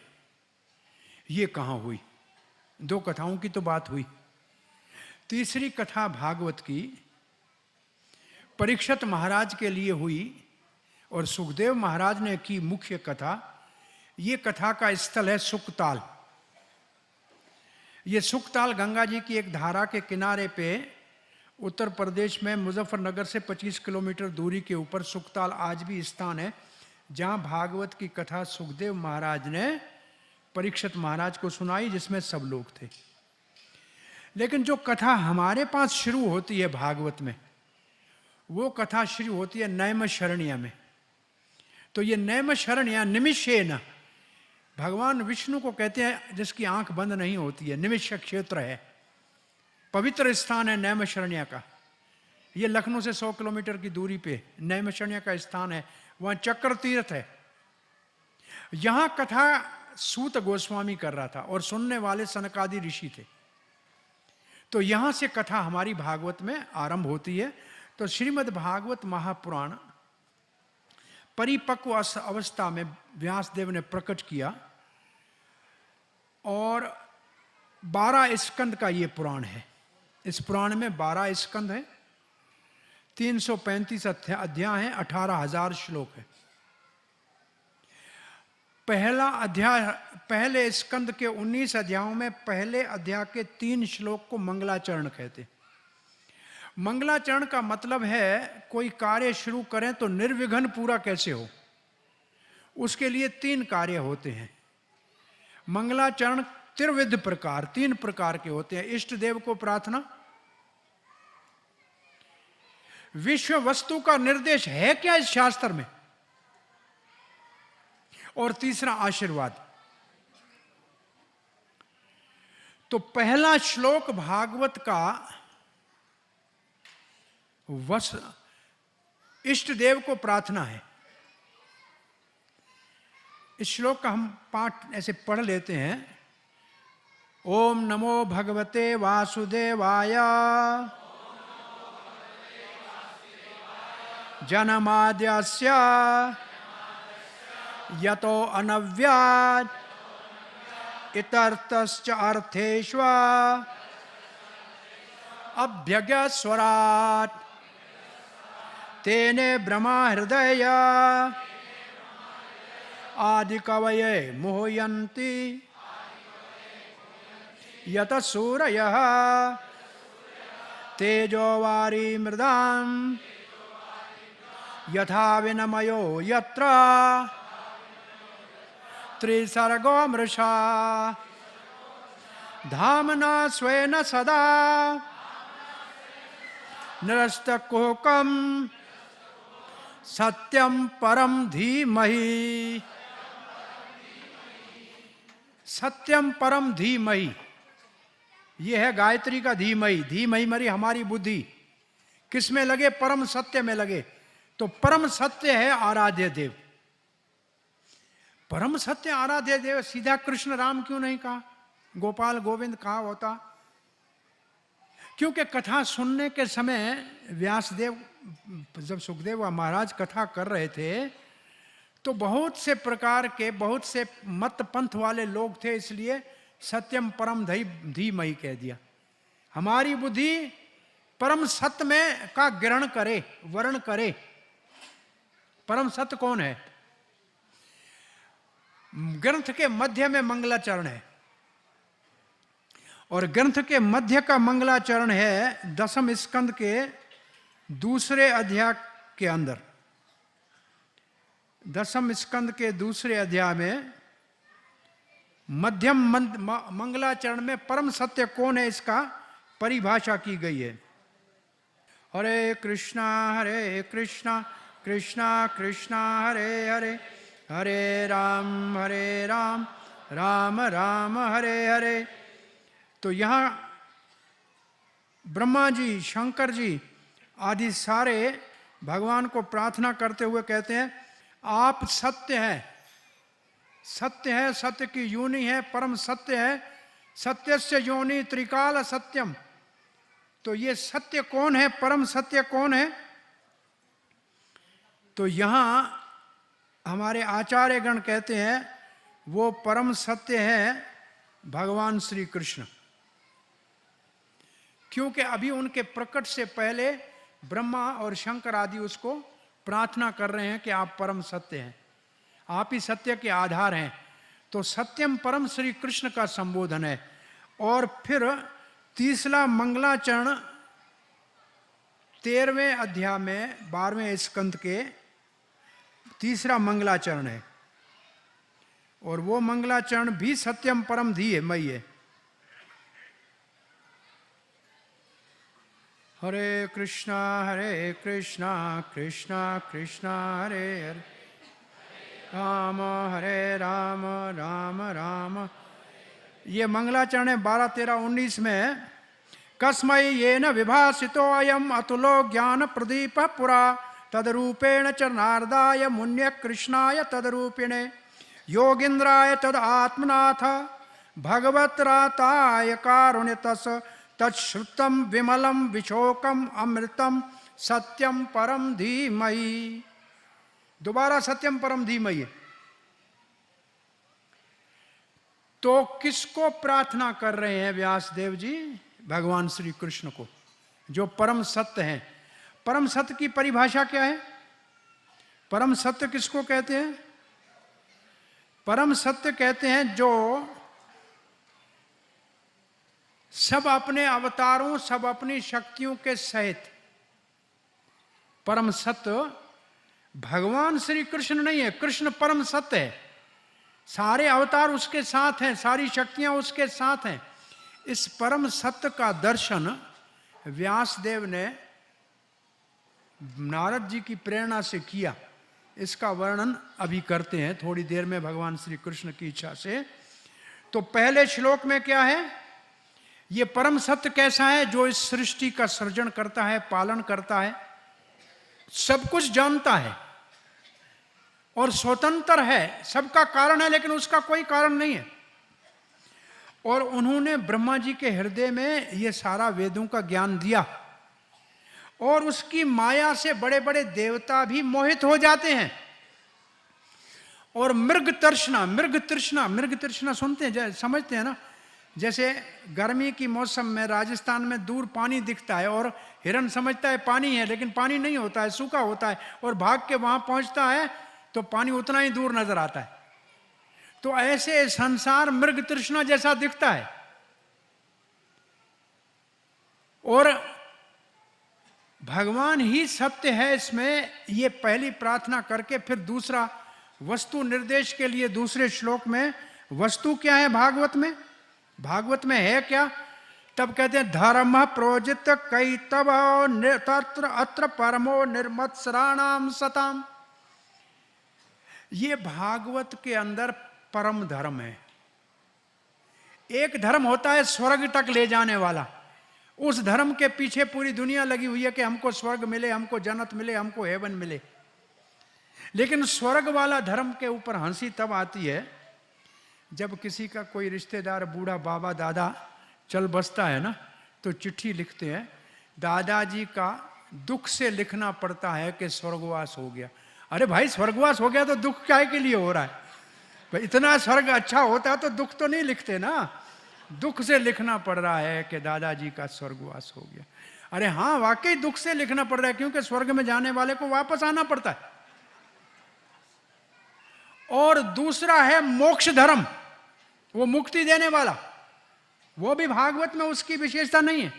S1: ये कहाँ हुई? 2 कथाओं की तो बात हुई। तीसरी कथा भागवत की परीक्षित महाराज के लिए हुई और सुखदेव महाराज ने की मुख्य कथा। ये कथा का स्थल है सुकताल। ये सुकताल गंगा जी की एक धारा के किनारे पे उत्तर प्रदेश में मुजफ्फरनगर से 25 किलोमीटर दूरी के ऊपर सुकताल आज भी स्थान है जहां भागवत की कथा सुखदेव महाराज ने परीक्षित महाराज को सुनाई, जिसमें सब लोग थे। लेकिन जो कथा हमारे पास शुरू होती है भागवत में, वो कथा शुरू होती है नैमिषारण्य में। तो ये नैमिषारण्य निमिषेन भगवान विष्णु को कहते हैं जिसकी आंख बंद नहीं होती है। निमिष क्षेत्र है, पवित्र स्थान है नैमिषारण्य का। ये लखनऊ से 100 किलोमीटर की दूरी पे नैमिषारण्य का स्थान है। वहां चक्र तीर्थ है। यहां कथा सूत गोस्वामी कर रहा था और सुनने वाले सनकादि ऋषि थे। तो यहां से कथा हमारी भागवत में आरंभ होती है। तो श्रीमद् भागवत महापुराण परिपक्व अवस्था में व्यासदेव ने प्रकट किया और 12 स्कंद का ये पुराण है। इस पुराण में 12 स्कंद है, 335 अध्याय हैं, 18,000 श्लोक है। पहला अध्याय, पहले स्कंद के 19 अध्यायों में पहले अध्याय के 3 श्लोक को मंगलाचरण कहते। मंगलाचरण का मतलब है कोई कार्य शुरू करें तो निर्विघ्न पूरा कैसे हो, उसके लिए 3 कार्य होते हैं। मंगलाचरण त्रिविध प्रकार, 3 प्रकार के होते हैं। इष्ट देव को प्रार्थना, विश्व वस्तु का निर्देश है क्या इस शास्त्र में, और तीसरा आशीर्वाद। तो पहला श्लोक भागवत का इष्ट देव को प्रार्थना है। इस श्लोक का हम पाठ ऐसे पढ़ लेते हैं। ओम नमो भगवते वासुदेवाय जन्माद्यस्य यतो अनव्यात् इतरतश्च अर्थेष्व अभ्यगस्वरात् तेने ब्रह्मा हृदय आदिकवये मोहयन्ति यतः सूरयः तेजो वारी मृदाम यथा विनमयो यत्र त्रिसर्गो मृषा धामना स्वेन सदा निरस्तकुहकं सत्यम परम धीमहि। सत्यम परम धीमहि, ये है गायत्री का धीमहि। धीमहि मरी हमारी बुद्धि किस में लगे? परम सत्य में लगे। तो परम सत्य है आराध्य देव। परम सत्य आराध्य देव, सीधा कृष्ण राम क्यों नहीं कहा? गोपाल गोविंद कहा होता। क्योंकि कथा सुनने के समय व्यासदेव, जब सुखदेव महाराज कथा कर रहे थे तो बहुत से प्रकार के, बहुत से मत पंथ वाले लोग थे, इसलिए सत्यम परम धीमहि कह दिया। हमारी बुद्धि परम सत्य में का ग्रहण करे, वर्ण करे। परम सत्य कौन है? ग्रंथ के मध्य में मंगलाचरण है, और ग्रंथ के मध्य का मंगलाचरण है 10वें स्कंद के 2 अध्याय के अंदर। 10वें स्कंद के 2 अध्याय में मध्यम मंगलाचरण में परम सत्य कौन है, इसका परिभाषा की गई है। हरे कृष्णा कृष्णा कृष्णा हरे हरे, हरे राम राम राम हरे हरे। तो यहाँ ब्रह्मा जी, शंकर जी आदि सारे भगवान को प्रार्थना करते हुए कहते हैं, आप सत्य हैं, सत्य है, सत्य की योनि है, परम सत्य है। सत्यस्य योनि त्रिकाल सत्यम। तो ये सत्य कौन है? परम सत्य कौन है? तो यहाँ हमारे आचार्यगण कहते हैं वो परम सत्य है भगवान श्री कृष्ण। क्योंकि अभी उनके प्रकट से पहले ब्रह्मा और शंकर आदि उसको प्रार्थना कर रहे हैं कि आप परम सत्य हैं, आप ही सत्य के आधार हैं। तो सत्यम परम श्री कृष्ण का संबोधन है। और फिर तीसरा मंगलाचरण 13वें अध्याय में 12वें स्कंद के तीसरा मंगलाचरण है, और वो मंगलाचरण भी सत्यम परम धीमहि है। हरे कृष्णा कृष्णा कृष्णा हरे हरे, हरे राम राम। ये मंगलाचरण है 12, 13, 19 में। कस्मै येन विभासितो अयम अतुलो ज्ञान प्रदीप पुरा तदरूपेण च नारदाय मुन्य कृष्णाय तदरूपिणे योगींद्राय तद आत्मनाथ भगवत्राताय कारुण्यतस तच्छ्रुतम विमलम विशोकम अमृतम सत्यम परम धीमहि। दोबारा सत्यम परम धीमहि। तो किसको प्रार्थना कर रहे हैं व्यासदेव जी? भगवान श्री कृष्ण को, जो परम सत्य हैं। परम सत्य की परिभाषा क्या है? परम सत्य किसको कहते हैं? परम सत्य कहते हैं जो सब अपने अवतारों, सब अपनी शक्तियों के सहित। परम सत्य भगवान श्री कृष्ण नहीं है, कृष्ण परम सत्य है। सारे अवतार उसके साथ हैं, सारी शक्तियां उसके साथ हैं। इस परम सत्य का दर्शन व्यासदेव ने नारद जी की प्रेरणा से किया। इसका वर्णन अभी करते हैं थोड़ी देर में भगवान श्री कृष्ण की इच्छा से। तो पहले श्लोक में क्या है? ये परम सत्य कैसा है? जो इस सृष्टि का सृजन करता है, पालन करता है, सब कुछ जानता है और स्वतंत्र है, सबका कारण है, लेकिन उसका कोई कारण नहीं है। और उन्होंने ब्रह्मा जी के हृदय में ये सारा वेदों का ज्ञान दिया, और उसकी माया से बड़े बड़े देवता भी मोहित हो जाते हैं। और मृग तृष्णा सुनते हैं, समझते हैं ना? जैसे गर्मी की मौसम में राजस्थान में दूर पानी दिखता है और हिरन समझता है पानी है, लेकिन पानी नहीं होता है, सूखा होता है, और भाग के वहां पहुंचता है तो पानी उतना ही दूर नजर आता है। तो ऐसे संसार मृग तृष्णा जैसा दिखता है। और भगवान ही सत्य है इसमें, ये पहली प्रार्थना करके फिर दूसरा वस्तु निर्देश के लिए दूसरे श्लोक में वस्तु क्या है भागवत में, भागवत में है क्या, तब कहते हैं धर्म प्रोजित कई तब तत्र अत्र परमो निर्मत्सराणाम सताम। ये भागवत के अंदर परम धर्म है। एक धर्म होता है स्वर्ग तक ले जाने वाला, उस धर्म के पीछे पूरी दुनिया लगी हुई है कि हमको स्वर्ग मिले, हमको जन्नत मिले, हमको हेवन मिले। लेकिन स्वर्ग वाला धर्म के ऊपर हंसी तब आती है जब किसी का कोई रिश्तेदार बूढ़ा बाबा दादा चल बसता है ना, तो चिट्ठी लिखते हैं, दादाजी का दुख से लिखना पड़ता है कि स्वर्गवास हो गया। अरे भाई स्वर्गवास हो गया तो दुख क्या के लिए हो रहा है भाई, इतना स्वर्ग अच्छा होता तो दुख तो नहीं लिखते ना, दुख से लिखना पड़ रहा है कि दादाजी का स्वर्गवास हो गया। अरे हाँ वाकई दुख से लिखना पड़ रहा है, क्योंकि स्वर्ग में जाने वाले को वापस आना पड़ता है। और दूसरा है मोक्ष धर्म, वो मुक्ति देने वाला, वो भी भागवत में उसकी विशेषता नहीं है।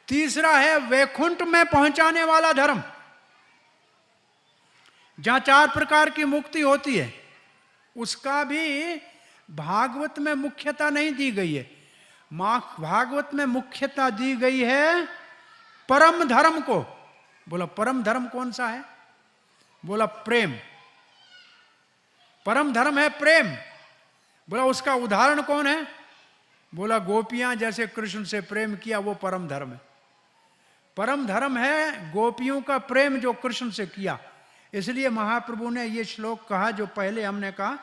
S1: तीसरा है वैकुंठ में पहुंचाने वाला धर्म, जहां 4 प्रकार की मुक्ति होती है, उसका भी भागवत में मुख्यता नहीं दी गई है। भागवत में मुख्यता दी गई है परम धर्म को। बोला परम धर्म कौन सा है? बोला प्रेम। परम धर्म है प्रेम। बोला उसका उदाहरण कौन है? बोला गोपियां जैसे कृष्ण से प्रेम किया वो परम धर्म है। परम धर्म है गोपियों का प्रेम जो कृष्ण से किया। इसलिए महाप्रभु ने ये श्लोक कहा जो पहले हमने कहा,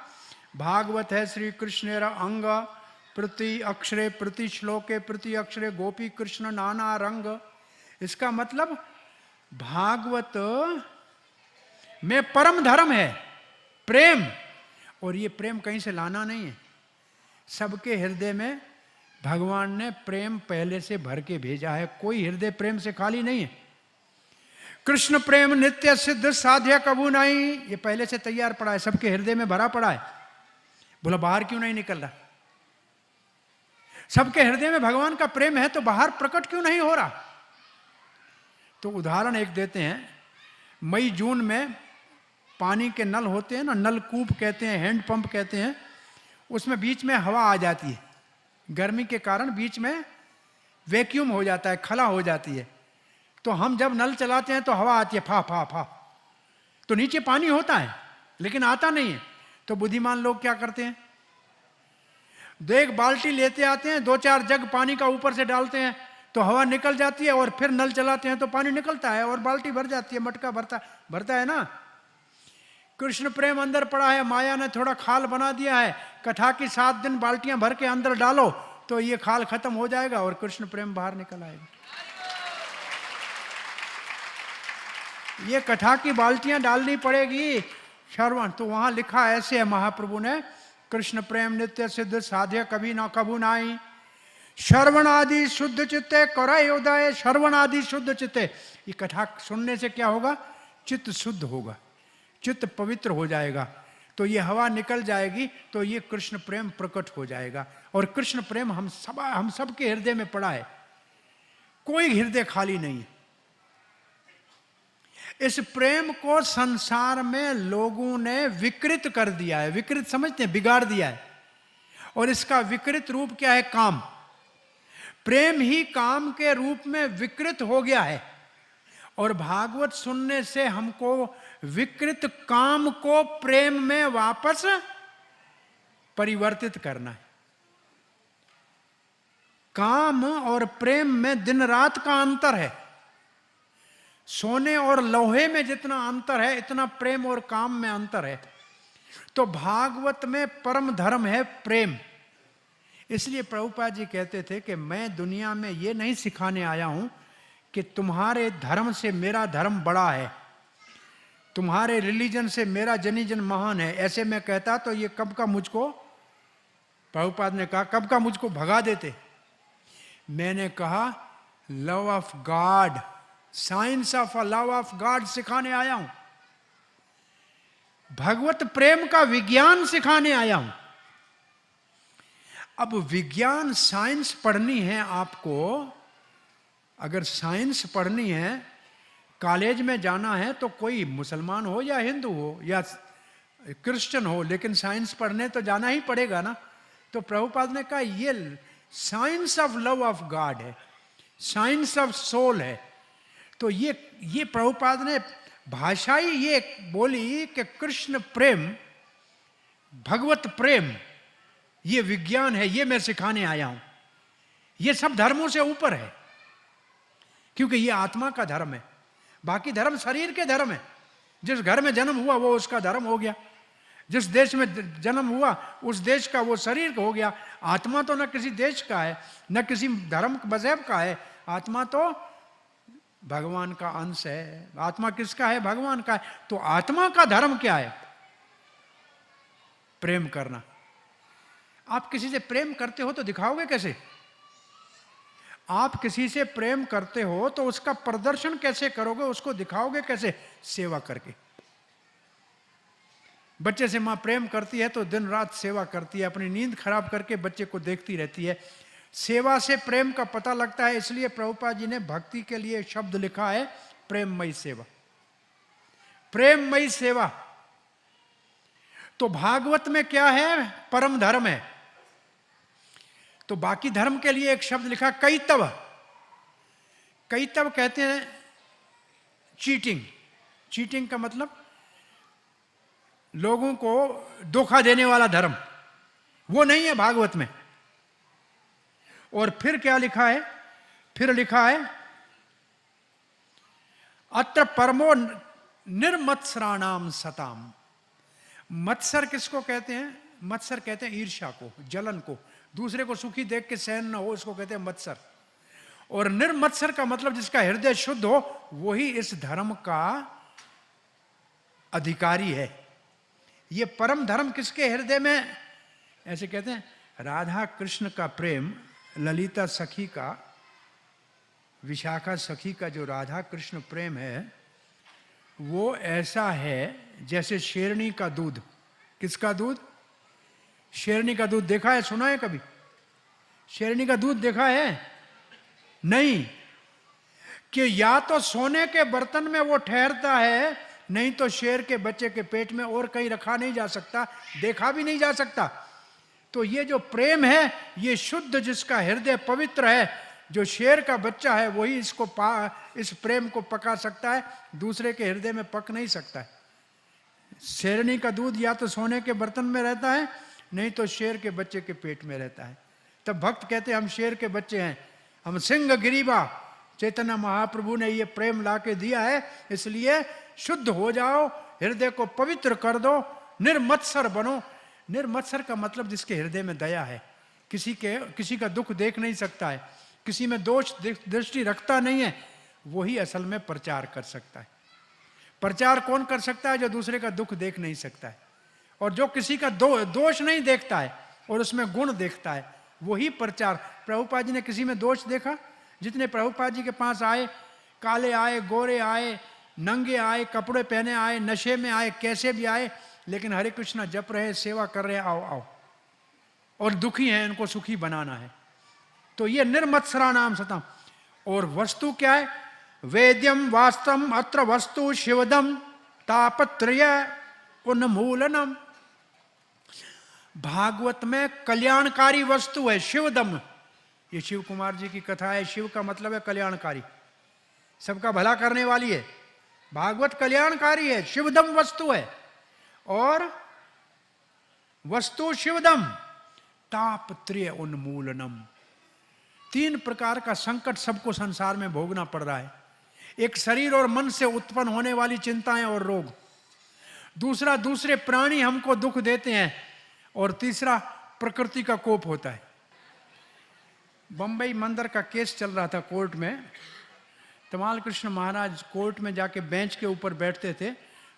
S1: भागवत है श्री कृष्णेर अंग प्रति अक्षरे प्रति श्लोके प्रति अक्षरे गोपी कृष्ण नाना रंग। इसका मतलब भागवत में परम धर्म है प्रेम, और ये प्रेम कहीं से लाना नहीं है, सबके हृदय में भगवान ने प्रेम पहले से भर के भेजा है, कोई हृदय प्रेम से खाली नहीं है। कृष्ण प्रेम नित्य सिद्ध साध्य कबू नहीं, ये पहले से तैयार पड़ा है, सबके हृदय में भरा पड़ा है। बोला बाहर क्यों नहीं निकल रहा? सबके हृदय में भगवान का प्रेम है तो बाहर प्रकट क्यों नहीं हो रहा? तो उदाहरण एक देते हैं, मई जून में पानी के नल होते हैं ना, नलकूप कहते हैं, हैंड पंप कहते हैं, उसमें बीच में हवा आ जाती है, गर्मी के कारण बीच में वैक्यूम हो जाता है, खला हो जाती है। तो हम जब नल चलाते हैं तो हवा आती है फा फा फा, तो नीचे पानी होता है लेकिन आता नहीं है। तो बुद्धिमान लोग क्या करते हैं, 2-1 बाल्टी लेते आते हैं, 2-4 जग पानी का ऊपर से डालते हैं तो हवा निकल जाती है, और फिर नल चलाते हैं तो पानी निकलता है और बाल्टी भर जाती है, मटका भरता है ना। कृष्ण प्रेम अंदर पड़ा है, माया ने थोड़ा खाल बना दिया है, कथा की 7 दिन बाल्टियां भर के अंदर डालो तो ये खाल खत्म हो जाएगा और कृष्ण प्रेम बाहर निकल आएगा। ये कथा की बाल्टियां डालनी पड़ेगी श्रवण। तो वहां लिखा ऐसे है महाप्रभु ने, कृष्ण प्रेम नित्य सिद्ध साध्य कभी ना कबू नाई, श्रवण आदि शुद्ध चित्ते करे उदय। श्रवण आदि शुद्ध चित्ते, ये कथा सुनने से क्या होगा? चित्त शुद्ध होगा, चित्त पवित्र हो जाएगा, तो ये हवा निकल जाएगी, तो ये कृष्ण प्रेम प्रकट हो जाएगा। और कृष्ण प्रेम हम सब के हृदय में पड़ा है, कोई हृदय खाली नहीं है। इस प्रेम को संसार में लोगों ने विकृत कर दिया है, विकृत समझते हैं, बिगाड़ दिया है। और इसका विकृत रूप क्या है? काम। प्रेम ही काम के रूप में विकृत हो गया है, और भागवत सुनने से हमको विकृत काम को प्रेम में वापस परिवर्तित करना है। काम और प्रेम में दिन रात का अंतर है। सोने और लोहे में जितना अंतर है, इतना प्रेम और काम में अंतर है। तो भागवत में परम धर्म है प्रेम। इसलिए प्रभुपाद जी कहते थे कि मैं दुनिया में ये नहीं सिखाने आया हूं कि तुम्हारे धर्म से मेरा धर्म बड़ा है, तुम्हारे रिलीजन से मेरा जनीजन महान है। ऐसे मैं कहता तो ये कब का मुझको, प्रभुपाद ने कहा, कब का मुझको भगा देते। मैंने कहा love of God, science of love of God सिखाने आया हूं, भगवत प्रेम का विज्ञान सिखाने आया हूं। अब विज्ञान साइंस पढ़नी है आपको अगर साइंस पढ़नी है, कॉलेज में जाना है, तो कोई मुसलमान हो या हिंदू हो या क्रिश्चियन हो, लेकिन साइंस पढ़ने तो जाना ही पड़ेगा ना। तो प्रभुपाद ने कहा ये science of love of God है, साइंस ऑफ सोल है। तो ये प्रभुपाद ने भाषा ही ये बोली कि कृष्ण प्रेम, भगवत प्रेम, ये विज्ञान है, ये मैं सिखाने आया हूं। ये सब धर्मों से ऊपर है, क्योंकि ये आत्मा का धर्म है। बाकी धर्म शरीर के धर्म है। जिस घर में जन्म हुआ वो उसका धर्म हो गया, जिस देश में जन्म हुआ उस देश का वो शरीर हो गया। आत्मा तो न किसी देश का है, न किसी धर्म मजहब का है। आत्मा तो भगवान का अंश है। आत्मा किसका है? भगवान का है। तो आत्मा का धर्म क्या है? प्रेम करना। आप किसी से प्रेम करते हो तो दिखाओगे कैसे? आप किसी से प्रेम करते हो तो उसका प्रदर्शन कैसे करोगे, उसको दिखाओगे कैसे? सेवा करके। बच्चे से मां प्रेम करती है तो दिन रात सेवा करती है, अपनी नींद खराब करके बच्चे को देखती रहती है। सेवा से प्रेम का पता लगता है। इसलिए प्रभुपाद जी ने भक्ति के लिए शब्द लिखा है प्रेममयी सेवा, प्रेममयी सेवा। तो भागवत में क्या है? परम धर्म है। तो बाकी धर्म के लिए एक शब्द लिखा कैतव। कैतव कहते हैं चीटिंग। चीटिंग का मतलब लोगों को धोखा देने वाला धर्म, वो नहीं है भागवत में। और फिर क्या लिखा है? फिर लिखा है अत्र परमो निर्मत्सराणाम सताम। मत्सर किसको कहते हैं? मत्सर कहते हैं ईर्ष्या को, जलन को। दूसरे को सुखी देख के सहन न हो, उसको कहते हैं मत्सर। और निर्मत्सर का मतलब जिसका हृदय शुद्ध हो, वही इस धर्म का अधिकारी है। ये परम धर्म किसके हृदय में? ऐसे कहते हैं राधा कृष्ण का प्रेम, ललिता सखी का, विशाखा सखी का जो राधा कृष्ण प्रेम है, वो ऐसा है जैसे शेरनी का दूध। किसका दूध? शेरनी का दूध देखा है, सुना है कभी? शेरनी का दूध देखा है? नहीं। कि या तो सोने के बर्तन में वो ठहरता है, नहीं तो शेर के बच्चे के पेट में, और कहीं रखा नहीं जा सकता, देखा भी नहीं जा सकता। तो ये जो प्रेम है, ये शुद्ध, जिसका हृदय पवित्र है, जो शेर का बच्चा है, वही इस प्रेम को पका सकता है, दूसरे के हृदय में पक नहीं सकता है। शेरनी का दूध या तो सोने के बर्तन में रहता है, नहीं तो शेर के बच्चे के पेट में रहता है। तब भक्त कहते हैं हम शेर के बच्चे हैं, हम सिंह गिरीबा। चैतन्य महाप्रभु ने ये प्रेम लाके दिया है, इसलिए शुद्ध हो जाओ, हृदय को पवित्र कर दो, निर्मत्सर बनो। निर्मत्सर का मतलब जिसके हृदय में दया है, किसी का दुख देख नहीं सकता है, किसी में दोष दृष्टि रखता नहीं है, वही असल में प्रचार कर सकता है। प्रचार कौन कर सकता है? जो दूसरे का दुख देख नहीं सकता है, और जो किसी का दोष नहीं देखता है और उसमें गुण देखता है, वही प्रचार। प्रभुपाद जी ने किसी में दोष देखा? जितने प्रभुपाद जी के पास आए, काले आए, गोरे आए, नंगे आए, कपड़े पहने आए, नशे में आए, कैसे भी आए, लेकिन हरे कृष्णा जप रहे, सेवा कर रहे, आओ आओ, और दुखी हैं, इनको सुखी बनाना है। तो ये निर्मत्सरा नाम सतम। और वस्तु क्या है? वेद्यम वास्तम अत्र वस्तु शिवदम तापत्रय उन्मूलनम। भागवत में कल्याणकारी वस्तु है शिवदम। ये शिव कुमार जी की कथा है। शिव का मतलब है कल्याणकारी, सबका भला करने वाली है। भागवत कल्याणकारी है, शिवदम वस्तु है। और वस्तु शिवदम तापत्रय उन्मूलनम। 3 प्रकार का संकट सबको संसार में भोगना पड़ रहा है। एक शरीर और मन से उत्पन्न होने वाली चिंताएं और रोग, दूसरा दूसरे प्राणी हमको दुख देते हैं, और तीसरा प्रकृति का कोप होता है। बंबई मंदिर का केस चल रहा था कोर्ट में। तमाल कृष्ण महाराज कोर्ट में जाके बेंच के ऊपर बैठते थे,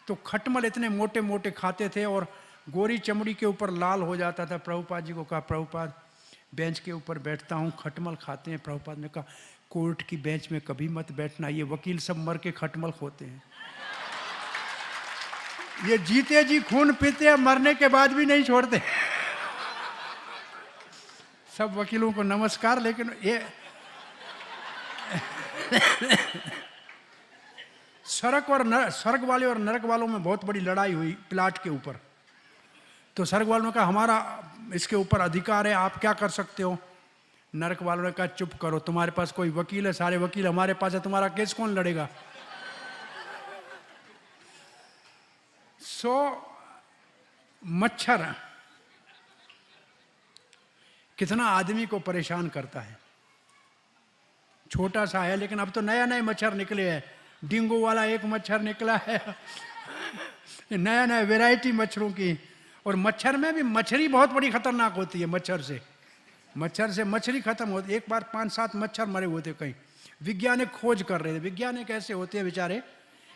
S1: तो खटमल इतने मोटे मोटे खाते थे और गोरी चमड़ी के ऊपर लाल हो जाता था। प्रभुपाद जी को कहा, प्रभुपाद बेंच के ऊपर बैठता हूँ, खटमल खाते हैं। प्रभुपाद ने कहा, कोर्ट की बेंच में कभी मत बैठना, ये वकील सब मर के खटमल खोते हैं। ये जीते जी खून पीते हैं, मरने के बाद भी नहीं छोड़ते। सब वकीलों को नमस्कार, लेकिन ये स्वर्ग वाले और नरक वालों में बहुत बड़ी लड़ाई हुई प्लाट के ऊपर। तो स्वर्ग वालों ने कहा हमारा इसके ऊपर अधिकार है, आप क्या कर सकते हो। नरक वालों ने कहा चुप करो, तुम्हारे पास कोई वकील है, सारे वकील हमारे पास है, तुम्हारा केस कौन लड़ेगा। मच्छर कितना आदमी को परेशान करता है। छोटा सा है लेकिन अब तो नया नए मच्छर निकले हैं। डेंगू वाला एक मच्छर निकला है, नया नया वैरायटी मच्छरों की। और मच्छर में भी मछली बहुत बड़ी खतरनाक होती है। मच्छर से मछली खत्म होती। एक बार 5-7 मच्छर मरे हुए थे कहीं। वैज्ञानिक खोज कर रहे थे। वैज्ञानिक ऐसे होते हैं बेचारे।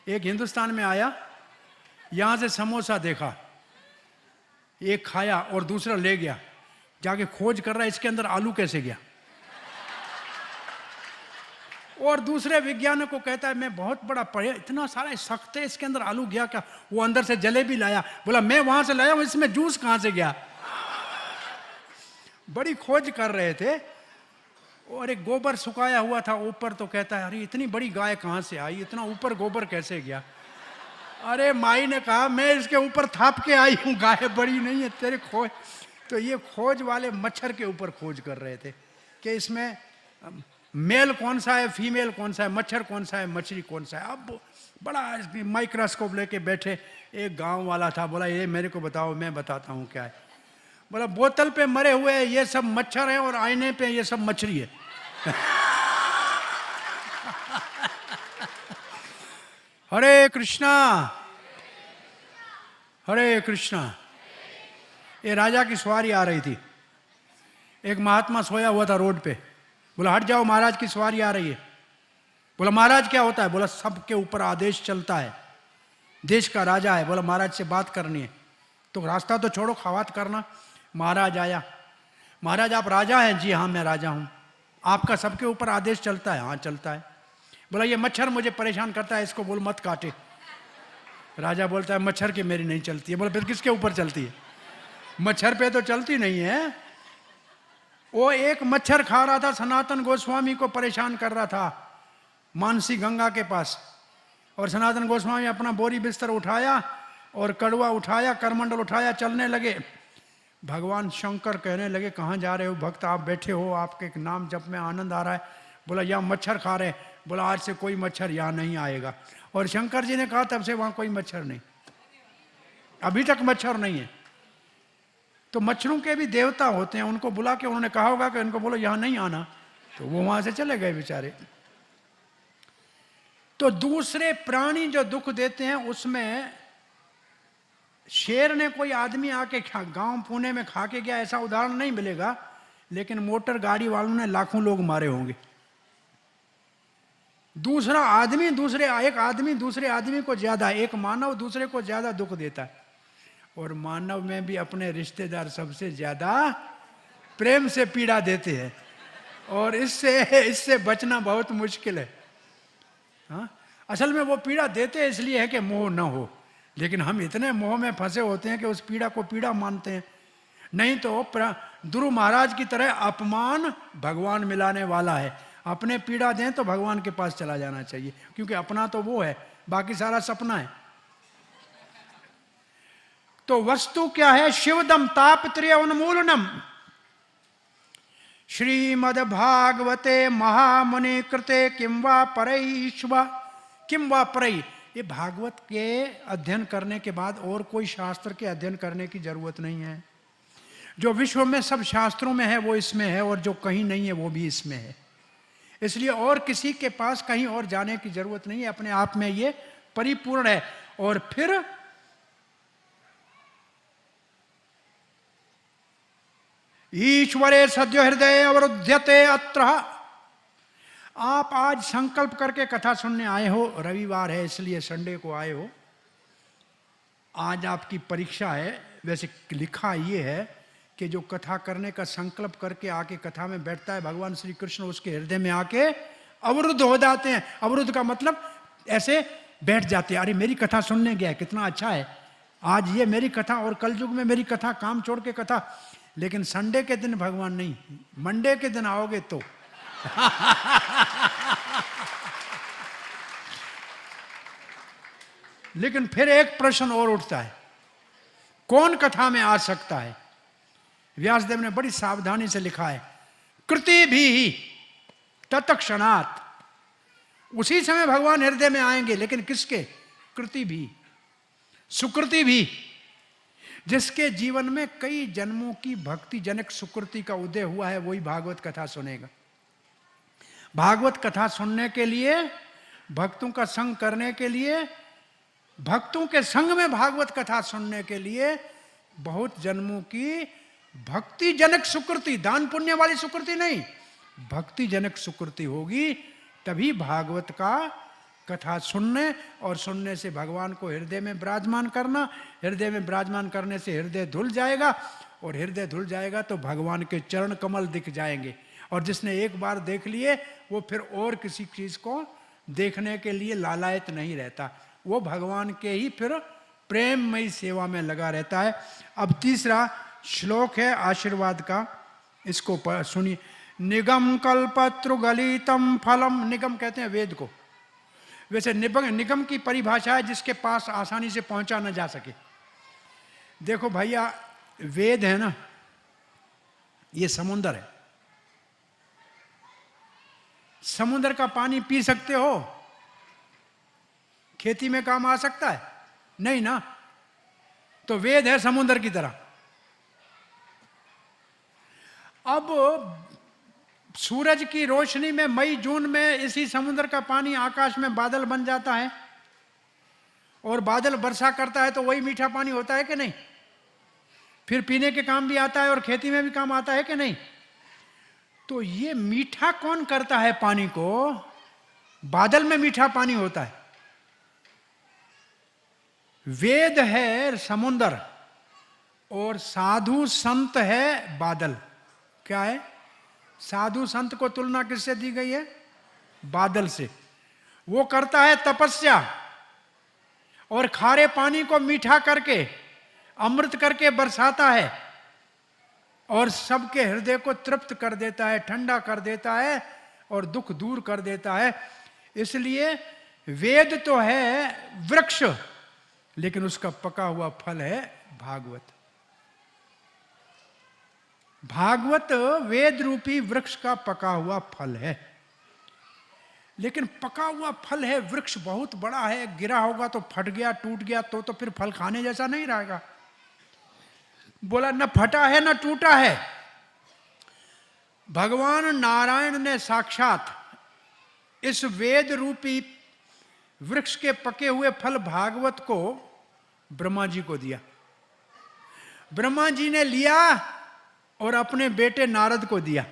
S1: एक हिंदुस्तान में आया, यहाँ से समोसा देखा, एक खाया और दूसरा ले गया, जाके खोज कर रहा है इसके अंदर आलू कैसे गया। और दूसरे वैज्ञानिक को कहता है मैं बहुत बड़ा पढ़े, इतना सारा सख्त है, इसके अंदर आलू गया क्या। वो अंदर से जलेबी लाया, बोला मैं वहां से लाया हूं, इसमें जूस कहां से गया। बड़ी खोज कर रहे थे। और एक गोबर सुखाया हुआ था ऊपर, तो कहता है अरे इतनी बड़ी गाय कहां से आई, इतना ऊपर गोबर कैसे गया। अरे माई ने कहा मैं इसके ऊपर थाप के आई हूं, गाय बड़ी नहीं है तेरे खोज। तो ये खोज वाले मच्छर के ऊपर खोज कर रहे थे कि इसमें मेल कौन सा है, फीमेल कौन सा है, मच्छर कौन सा है, मछली कौन सा है। अब बड़ा माइक्रोस्कोप लेके बैठे। एक गांव वाला था, बोला ये मेरे को बताओ, मैं बताता हूँ क्या है। बोला बोतल पे मरे हुए ये सब मच्छर है और आईने पे ये सब मछली है। हरे कृष्णा हरे कृष्णा। ये राजा की सवारी आ रही थी। एक महात्मा सोया हुआ था रोड पे। बोला हट जाओ, महाराज की सवारी आ रही है। बोला महाराज क्या होता है। बोला सबके ऊपर आदेश चलता है, देश का राजा है। बोला महाराज से बात करनी है। तो रास्ता तो छोड़ो, खवात करना। महाराज आया। महाराज आप राजा हैं। जी हाँ मैं राजा हूं। आपका सबके ऊपर आदेश चलता है। हाँ चलता है। बोला ये मच्छर मुझे परेशान करता है, इसको बोल मत काटे। राजा बोलता है मच्छर की मेरी नहीं चलती है। बोला फिर किसके ऊपर चलती है। मच्छर पे तो चलती नहीं है। वो एक मच्छर खा रहा था, सनातन गोस्वामी को परेशान कर रहा था मानसी गंगा के पास। और सनातन गोस्वामी अपना बोरी बिस्तर उठाया और कड़वा उठाया, करमंडल उठाया, चलने लगे। भगवान शंकर कहने लगे कहाँ जा रहे हो भक्त, आप बैठे हो, आपके नाम जप में आनंद आ रहा है। बोला यहाँ मच्छर खा रहे। बोला आज से कोई मच्छर यहाँ नहीं आएगा। और शंकर जी ने कहा तब से वहां कोई मच्छर नहीं, अभी तक मच्छर नहीं है। तो मच्छरों के भी देवता होते हैं, उनको बुला के उन्होंने कहा होगा कि इनको बोलो यहाँ नहीं आना, तो वो वहां से चले गए बेचारे। तो दूसरे प्राणी जो दुख देते हैं उसमें शेर ने कोई आदमी आके गांव पुणे में खा के गया ऐसा उदाहरण नहीं मिलेगा, लेकिन मोटर गाड़ी वालों ने लाखों लोग मारे होंगे। एक आदमी दूसरे आदमी को ज्यादा, एक मानव दूसरे को ज्यादा दुख देता है। और मानव में भी अपने रिश्तेदार सबसे ज्यादा प्रेम से पीड़ा देते हैं। और इससे बचना बहुत मुश्किल है। हाँ? असल में वो पीड़ा देते इसलिए है कि मोह न हो, लेकिन हम इतने मोह में फंसे होते हैं कि उस पीड़ा को पीड़ा मानते हैं। नहीं तो ध्रुव महाराज की तरह अपमान भगवान मिलाने वाला है। अपने पीड़ा दें तो भगवान के पास चला जाना चाहिए, क्योंकि अपना तो वो है, बाकी सारा सपना है। तो वस्तु क्या है। शिवदम तापत्र्य उन्मूलनम। श्रीमद्भागवते महामुनि कृते किं वा परैश्व किं वा परै। ये भागवत के अध्ययन करने के बाद और कोई शास्त्र के अध्ययन करने की जरूरत नहीं है। जो विश्व में सब शास्त्रों में है वो इसमें है, और जो कहीं नहीं है वो भी इसमें है। इसलिए और किसी के पास कहीं और जाने की जरूरत नहीं है, अपने आप में ये परिपूर्ण है। और फिर ईश्वरे सद्यो हृदय अवरुध्यते अत्र। आप आज संकल्प करके कथा सुनने आए हो, रविवार है इसलिए संडे को आए हो। आज आपकी परीक्षा है। वैसे लिखा ये है कि जो कथा करने का संकल्प करके आके कथा में बैठता है, भगवान श्री कृष्ण उसके हृदय में आके अवरुद्ध हो जाते हैं। अवरुद्ध का मतलब ऐसे बैठ जाते हैं। अरे मेरी कथा सुनने गया, कितना अच्छा है, आज ये मेरी कथा, और कल युग में मेरी कथा, काम छोड़ के कथा। लेकिन संडे के दिन भगवान नहीं, मंडे के दिन आओगे तो लेकिन फिर एक प्रश्न और उठता है, कौन कथा में आ सकता है? व्यासदेव ने बड़ी सावधानी से लिखा है, कृति भी ही तत्क्षणात्, उसी समय भगवान हृदय में आएंगे, लेकिन किसके? कृति भी, सुकृति भी, जिसके जीवन में कई जन्मों की भक्ति जनक सुकृति का उदय हुआ है, वही भागवत कथा सुनेगा। भागवत कथा सुनने के लिए, भक्तों का संग करने के लिए, भक्तों के संग में भागवत कथा सुनने के लिए बहुत जन्मों की भक्ति जनक सुकृति, दान पुण्य वाली सुकृति नहीं, भक्ति जनक सुकृति होगी, तभी भागवत का कथा सुनने, और सुनने से भगवान को हृदय में विराजमान करना, हृदय में विराजमान करने से हृदय धुल जाएगा, और हृदय धुल जाएगा तो भगवान के चरण कमल दिख जाएंगे, और जिसने एक बार देख लिए वो फिर और किसी चीज को देखने के लिए लालायत नहीं रहता, वो भगवान के ही फिर प्रेममयी सेवा में लगा रहता है। अब तीसरा श्लोक है आशीर्वाद का, इसको सुनिए। निगम कल्पतृगलितम फलम, निगम कहते हैं वेद को, वैसे निगम की परिभाषा है जिसके पास आसानी से पहुंचा न जा सके। देखो भैया, वेद है ना, ये समुंदर है, समुद्र का पानी पी सकते हो? खेती में काम आ सकता है? नहीं ना। तो वेद है समुद्र की तरह। अब सूरज की रोशनी में मई जून में इसी समुद्र का पानी आकाश में बादल बन जाता है, और बादल वर्षा करता है, तो वही मीठा पानी होता है कि नहीं? फिर पीने के काम भी आता है और खेती में भी काम आता है कि नहीं? तो ये मीठा कौन करता है पानी को? बादल में मीठा पानी होता है। वेद है समुद्र और साधु संत है बादल। क्या है? साधु संत को तुलना किससे दी गई है? बादल से। वो करता है तपस्या और खारे पानी को मीठा करके, अमृत करके बरसाता है, और सबके हृदय को तृप्त कर देता है, ठंडा कर देता है, और दुख दूर कर देता है। इसलिए वेद तो है वृक्ष, लेकिन उसका पका हुआ फल है भागवत। भागवत वेद रूपी वृक्ष का पका हुआ फल है, लेकिन पका हुआ फल है, वृक्ष बहुत बड़ा है, गिरा होगा तो फट गया, टूट गया तो फिर फल खाने जैसा नहीं रहेगा। बोला न फटा है न टूटा है। भगवान नारायण ने साक्षात इस वेद रूपी वृक्ष के पके हुए फल भागवत को ब्रह्मा जी को दिया। ब्रह्मा जी ने लिया और अपने बेटे नारद को दिया,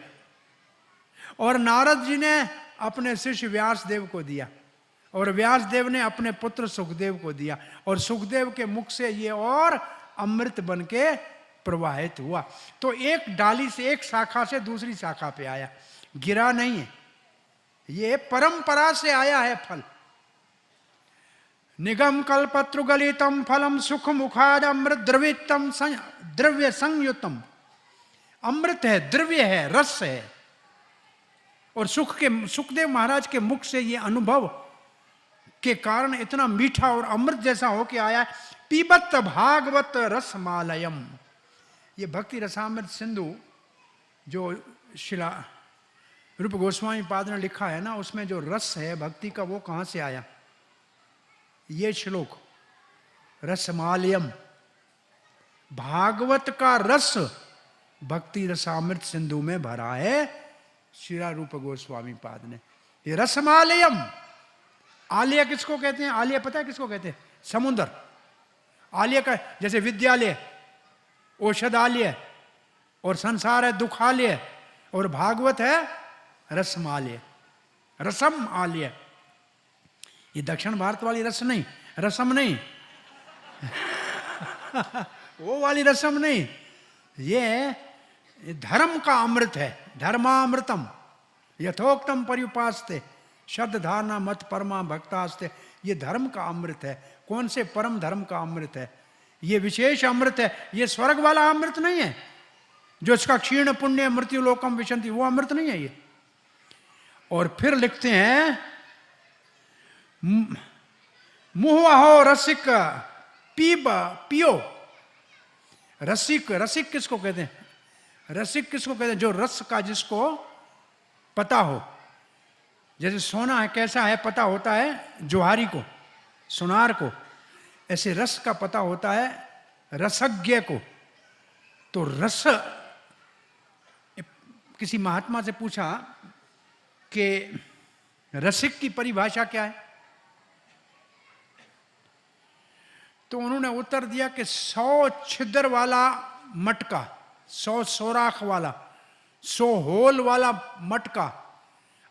S1: और नारद जी ने अपने शिष्य व्यासदेव को दिया, और व्यासदेव ने अपने पुत्र सुखदेव को दिया, और सुखदेव के मुख से ये और अमृत बन के प्रवाहित हुआ। तो एक डाली से, एक शाखा से दूसरी शाखा पे आया, गिरा नहीं है, ये परंपरा से आया है फल। निगम कल्पतृगलितम फलम सुख मुखाद अमृत द्रवितम द्रव्य संयुतम। अमृत है, द्रव्य है, रस है, और सुखदेव महाराज के मुख से ये अनुभव के कारण इतना मीठा और अमृत जैसा होके आया। पीबत भागवत रसमालयम। ये भक्ति रसामृत सिंधु जो शिला रूप गोस्वामी पाद ने लिखा है ना, उसमें जो रस है भक्ति का, वो कहां से आया? ये श्लोक रसमालयम, भागवत का रस भक्ति रसामृत सिंधु में भरा है शिला रूप गोस्वामी पाद ने। ये रसमालयम। आलय किसको कहते हैं? आलय पता है किसको कहते हैं? समुद्र। आलय का जैसे विद्यालय, औषधालय, और संसार है दुखालय, और भागवत है रसमालय, रसम आलय। ये दक्षिण भारत वाली रस नहीं, रसम नहीं वो वाली रसम नहीं, ये धर्म का अमृत है। धर्मामृतम यथोक्तम पर्युपास्ते शब्द धारणा मत परमा भक्तास्ते। ये धर्म का अमृत है। कौन से? परम धर्म का अमृत है। ये विशेष अमृत है। ये स्वर्ग वाला अमृत नहीं है जो इसका क्षीण पुण्य मृत्यु लोकम विशंति, वो अमृत नहीं है ये। और फिर लिखते हैं मुहुआ हो रसिक पियो। रसिक, रसिक किसको कहते हैं? रसिक किसको कहते हैं? जो रस का जिसको पता हो। जैसे सोना है कैसा है पता होता है जोहारी को, सुनार को, ऐसे रस का पता होता है रसज्ञ को। तो रस, किसी महात्मा से पूछा कि रसिक की परिभाषा क्या है, तो उन्होंने उत्तर दिया कि 100 छिद्र वाला मटका, 100 सोराख वाला, 100 होल वाला मटका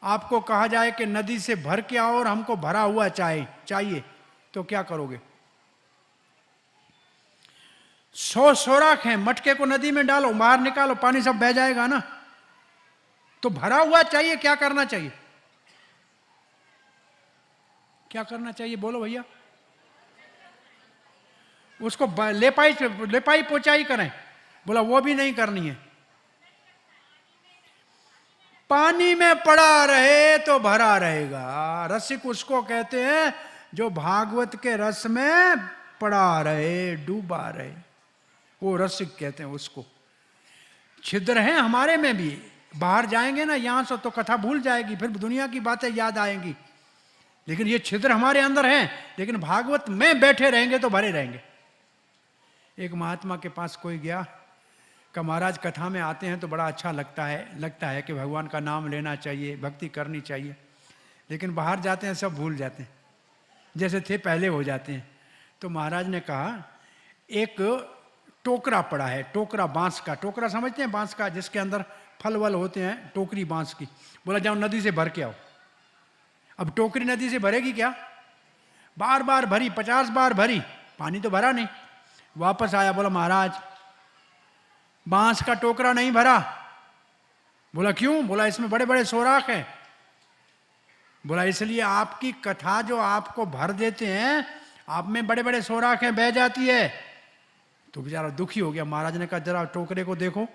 S1: आपको कहा जाए कि नदी से भर के आओ और हमको भरा हुआ चाहिए, तो क्या करोगे? 100 सोराख हैं, मटके को नदी में डालो, बाहर निकालो, पानी सब बह जाएगा ना। तो भरा हुआ चाहिए, क्या करना चाहिए? क्या करना चाहिए बोलो भैया? उसको लेपाई पोचाई करें। बोला वो भी नहीं करनी है, पानी में पड़ा रहे तो भरा रहेगा। रसिक उसको कहते हैं जो भागवत के रस में पड़ा रहे, डूबा रहे, वो रसिक कहते हैं उसको। छिद्र हैं हमारे में भी, बाहर जाएंगे ना यहां से तो कथा भूल जाएगी, फिर दुनिया की बातें याद आएंगी, लेकिन ये छिद्र हमारे अंदर हैं, लेकिन भागवत में बैठे रहेंगे तो भरे रहेंगे। एक महात्मा के पास कोई गया, कहा महाराज कथा में आते हैं तो बड़ा अच्छा लगता है कि भगवान का नाम लेना चाहिए, भक्ति करनी चाहिए, लेकिन बाहर जाते हैं सब भूल जाते हैं, जैसे थे पहले हो जाते हैं। तो महाराज ने कहा एक टोकरा पड़ा है, टोकरा बांस का, टोकरा समझते हैं बांस का जिसके अंदर फल वल होते हैं, टोकरी बांस की। बोला जाओ नदी से भर के आओ। अब टोकरी नदी से भरेगी क्या? बार बार भरी, 50 बार भरी, पानी तो भरा नहीं। वापस आया, बोला महाराज बांस का टोकरा नहीं भरा। बोला क्यों? बोला इसमें बड़े बड़े सोराख हैं। बोला इसलिए आपकी कथा जो आपको भर देते हैं, आप में बड़े बड़े सोराख हैं, बह जाती है। तो बेचारा दुखी हो गया। महाराज ने कहा जरा टोकरे को देखो,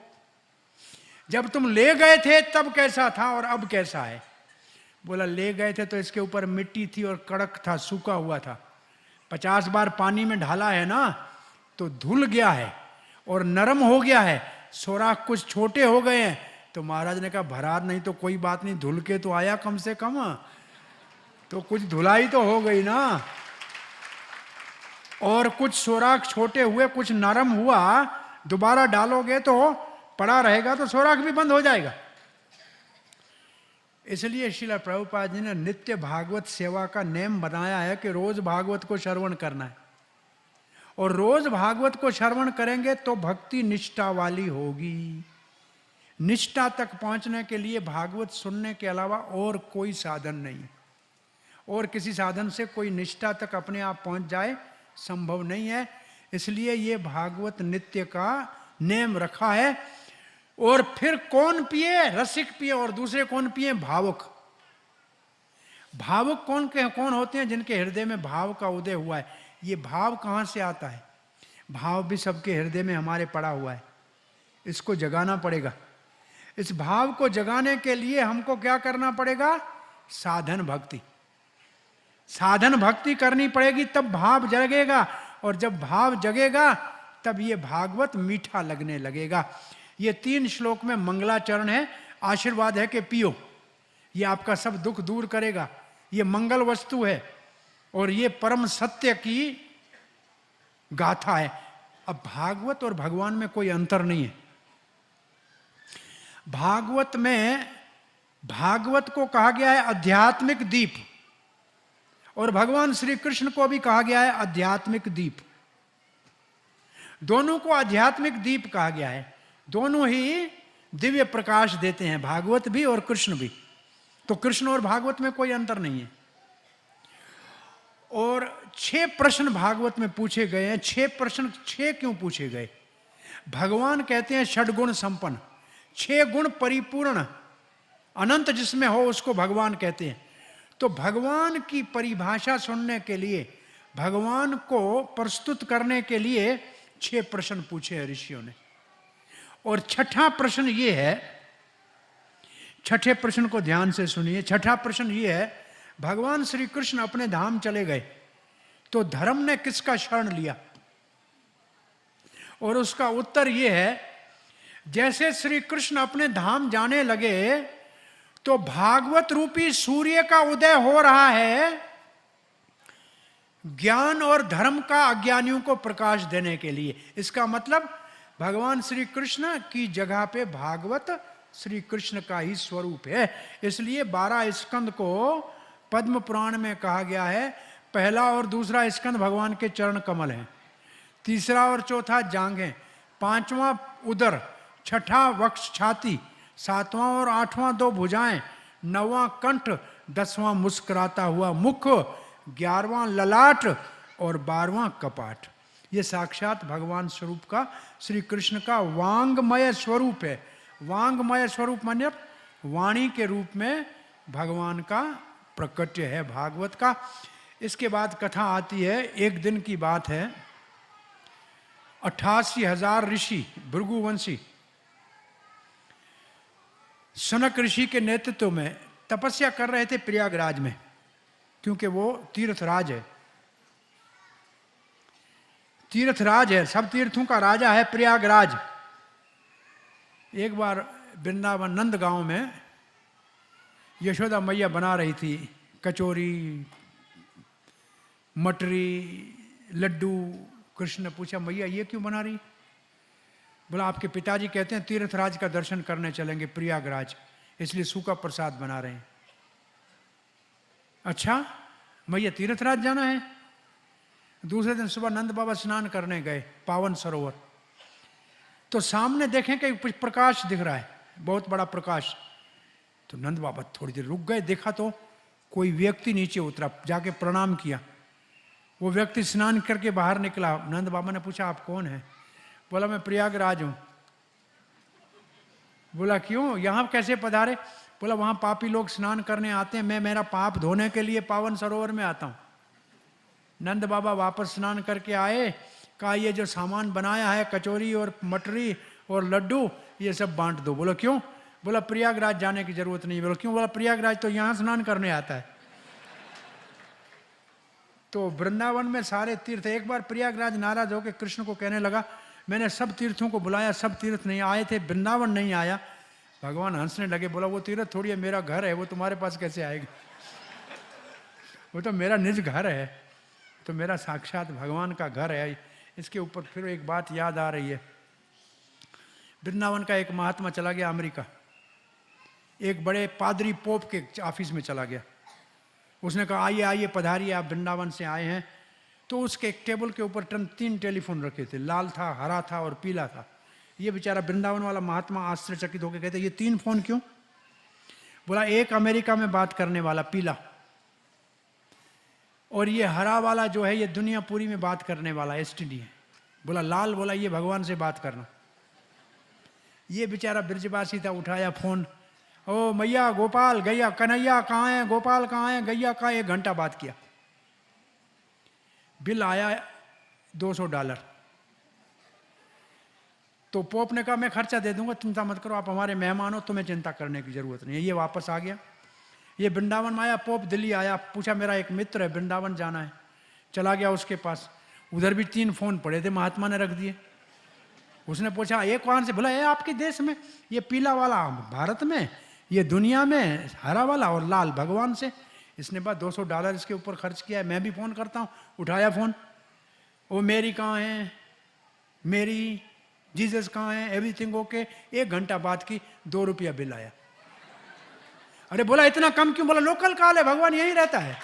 S1: जब तुम ले गए थे तब कैसा था और अब कैसा है? बोला ले गए थे तो इसके ऊपर मिट्टी थी और कड़क था, सूखा हुआ था। 50 बार पानी में ढाला है ना तो धुल गया है और नरम हो गया है, सोराख कुछ छोटे हो गए हैं। तो महाराज ने कहा भरा नहीं तो कोई बात नहीं, धुल के तो आया कम से कम, तो कुछ धुलाई तो हो गई ना। और कुछ सोराख छोटे हुए, कुछ नरम हुआ, दोबारा डालोगे तो पड़ा रहेगा तो सोराख भी बंद हो जाएगा। इसलिए श्रील प्रभुपाद जी ने नित्य भागवत सेवा का नेम बनाया है कि रोज भागवत को श्रवण करना है, और रोज भागवत को श्रवण करेंगे तो भक्ति निष्ठा वाली होगी। निष्ठा तक पहुंचने के लिए भागवत सुनने के अलावा और कोई साधन नहीं है, और किसी साधन से कोई निष्ठा तक अपने आप पहुंच जाए संभव नहीं है। इसलिए ये भागवत नित्य का नेम रखा है। और फिर कौन पिए? रसिक पिए, और दूसरे कौन पिए? भावुक। भावुक कौन होते हैं? जिनके हृदय में भाव का उदय हुआ है। ये भाव कहाँ से आता है? भाव भी सबके हृदय में हमारे पड़ा हुआ है, इसको जगाना पड़ेगा। इस भाव को जगाने के लिए हमको क्या करना पड़ेगा? साधन भक्ति। साधन भक्ति करनी पड़ेगी, तब भाव जगेगा, और जब भाव जगेगा तब ये भागवत मीठा लगने लगेगा। ये 3 श्लोक में मंगलाचरण है, आशीर्वाद है कि पियो, ये आपका सब दुख दूर करेगा, ये मंगल वस्तु है, और ये परम सत्य की गाथा है। अब भागवत और भगवान में कोई अंतर नहीं है। भागवत में, भागवत को कहा गया है आध्यात्मिक दीप, और भगवान श्री कृष्ण को भी कहा गया है आध्यात्मिक दीप। दोनों को आध्यात्मिक दीप कहा गया है, दोनों ही दिव्य प्रकाश देते हैं, भागवत भी और कृष्ण भी। तो कृष्ण और भागवत में कोई अंतर नहीं है। और 6 प्रश्न भागवत में पूछे गए हैं। 6 प्रश्न 6 क्यों पूछे गए? भगवान कहते हैं षड्गुण संपन्न, 6 गुण परिपूर्ण, अनंत जिसमें हो उसको भगवान कहते हैं। तो भगवान की परिभाषा सुनने के लिए, भगवान को प्रस्तुत करने के लिए 6 प्रश्न पूछे हैं ऋषियों ने। और छठा प्रश्न ये है, छठे प्रश्न को ध्यान से सुनिए। छठा प्रश्न ये है, भगवान श्री कृष्ण अपने धाम चले गए, तो धर्म ने किसका शरण लिया? और उसका उत्तर यह है, जैसे श्री कृष्ण अपने धाम जाने लगे तो भागवत रूपी सूर्य का उदय हो रहा है, ज्ञान और धर्म का अज्ञानियों को प्रकाश देने के लिए। इसका मतलब भगवान श्री कृष्ण की जगह पे भागवत श्री कृष्ण का ही स्वरूप है। इसलिए 12 स्कंद को पद्म पुराण में कहा गया है, पहला और दूसरा स्कंद भगवान के चरण कमल हैं, तीसरा और चौथा जांघें, पांचवां उदर, छठा वक्ष छाती, सातवां और आठवां 2 भुजाएं, 9वां कंठ, 10वां मुस्कुराता हुआ मुख, 11वां ललाट और 12वां कपाट। ये साक्षात भगवान स्वरूप का, श्री कृष्ण का वांगमय स्वरूप है। वांगमय स्वरूप माने वाणी के रूप में भगवान का प्रकट्य है भागवत का। इसके बाद कथा आती है, एक दिन की बात है, 88,000 ऋषि भृगुवंशी सनक ऋषि के नेतृत्व में तपस्या कर रहे थे प्रयागराज में, क्योंकि वो तीर्थराज है, तीर्थराज है, सब तीर्थों का राजा है प्रयागराज। एक बार वृंदावन नंद गांव में यशोदा मैया बना रही थी कचौरी, मटरी, लड्डू। कृष्ण ने पूछा, मैया ये क्यों बना रही? बोला, आपके पिताजी कहते हैं तीर्थराज का दर्शन करने चलेंगे प्रयागराज, इसलिए सूखा प्रसाद बना रहे हैं। अच्छा मैया, तीर्थराज जाना है? दूसरे दिन सुबह नंद बाबा स्नान करने गए पावन सरोवर, तो सामने देखें कि कुछ प्रकाश दिख रहा है, बहुत बड़ा प्रकाश। तो नंद बाबा थोड़ी देर रुक गए, देखा तो कोई व्यक्ति नीचे उतरा, जाके प्रणाम किया। वो व्यक्ति स्नान करके बाहर निकला। नंद बाबा ने पूछा, आप कौन है? बोला, मैं प्रयागराज हूं। बोला, क्यों, यहां कैसे पधारे? बोला, वहां पापी लोग स्नान करने आते हैं, मैं मेरा पाप धोने के लिए पावन सरोवर में आता हूं। नंद बाबा वापस स्नान करके आए, कहा ये जो सामान बनाया है कचौरी और मटरी और लड्डू, ये सब बांट दो। बोला, क्यों? बोला, प्रयागराज जाने की जरूरत नहीं। बोला, क्यों? बोला, प्रयागराज तो यहां स्नान करने आता है। तो वृंदावन में सारे तीर्थ, एक बार प्रयागराज नाराज होकर कृष्ण को कहने लगा, मैंने सब तीर्थों को बुलाया, सब तीर्थ नहीं आए थे, वृंदावन नहीं आया। भगवान हंसने लगे, बोला, वो तीर्थ थोड़ी है, मेरा घर है, वो तुम्हारे पास कैसे आएगा? वो तो मेरा निज घर है, तो मेरा साक्षात भगवान का घर है। इसके ऊपर फिर एक बात याद आ रही है, वृंदावन का एक महात्मा चला गया अमेरिका, एक बड़े पादरी पोप के ऑफिस में चला गया। उसने कहा, आइए आइए पधारिए, आप वृंदावन से आए हैं। तो उसके एक टेबल के ऊपर 3 टेलीफोन रखे थे, लाल था, हरा था और पीला था। ये बेचारा वृंदावन वाला महात्मा आश्चर्यचकित होकर कहते, ये 3 फोन क्यों? बोला, एक अमेरिका में बात करने वाला पीला, और ये हरा वाला जो है ये दुनिया पूरी में बात करने वाला एसटीडी है। बोला, लाल, बोला ये भगवान से बात करना। ये बेचारा ब्रजवासी था, उठाया फोन, ओ मैया, गोपाल, गैया, कन्हैया कहाँ है, गोपाल कहाँ है, गैया कहाँ? 1 घंटा बात किया। बिल आया $200। तो पोप ने कहा, मैं खर्चा दे दूंगा, चिंता मत करो, आप हमारे मेहमान हो, तुम्हें चिंता करने की जरूरत नहीं है। ये वापस आ गया। ये वृंदावन में आया, पोप दिल्ली आया, पूछा मेरा एक मित्र है वृंदावन जाना है, चला गया उसके पास। उधर भी 3 फोन पड़े थे, महात्मा ने रख दिए। उसने पूछा, एक कौन से? बोला, ये आपके देश में, ये पीला वाला भारत में, ये दुनिया में हरा वाला और लाल भगवान से। इसने बात $200 इसके ऊपर खर्च किया है, मैं भी फोन करता हूँ। उठाया फोन, वो मेरी कहाँ है, मेरी जीसस कहाँ है, एवरीथिंग ओके। 1 घंटा बात की, $2 बिल आया। अरे बोला, इतना कम क्यों? बोला, लोकल कॉल है, भगवान यहीं रहता है।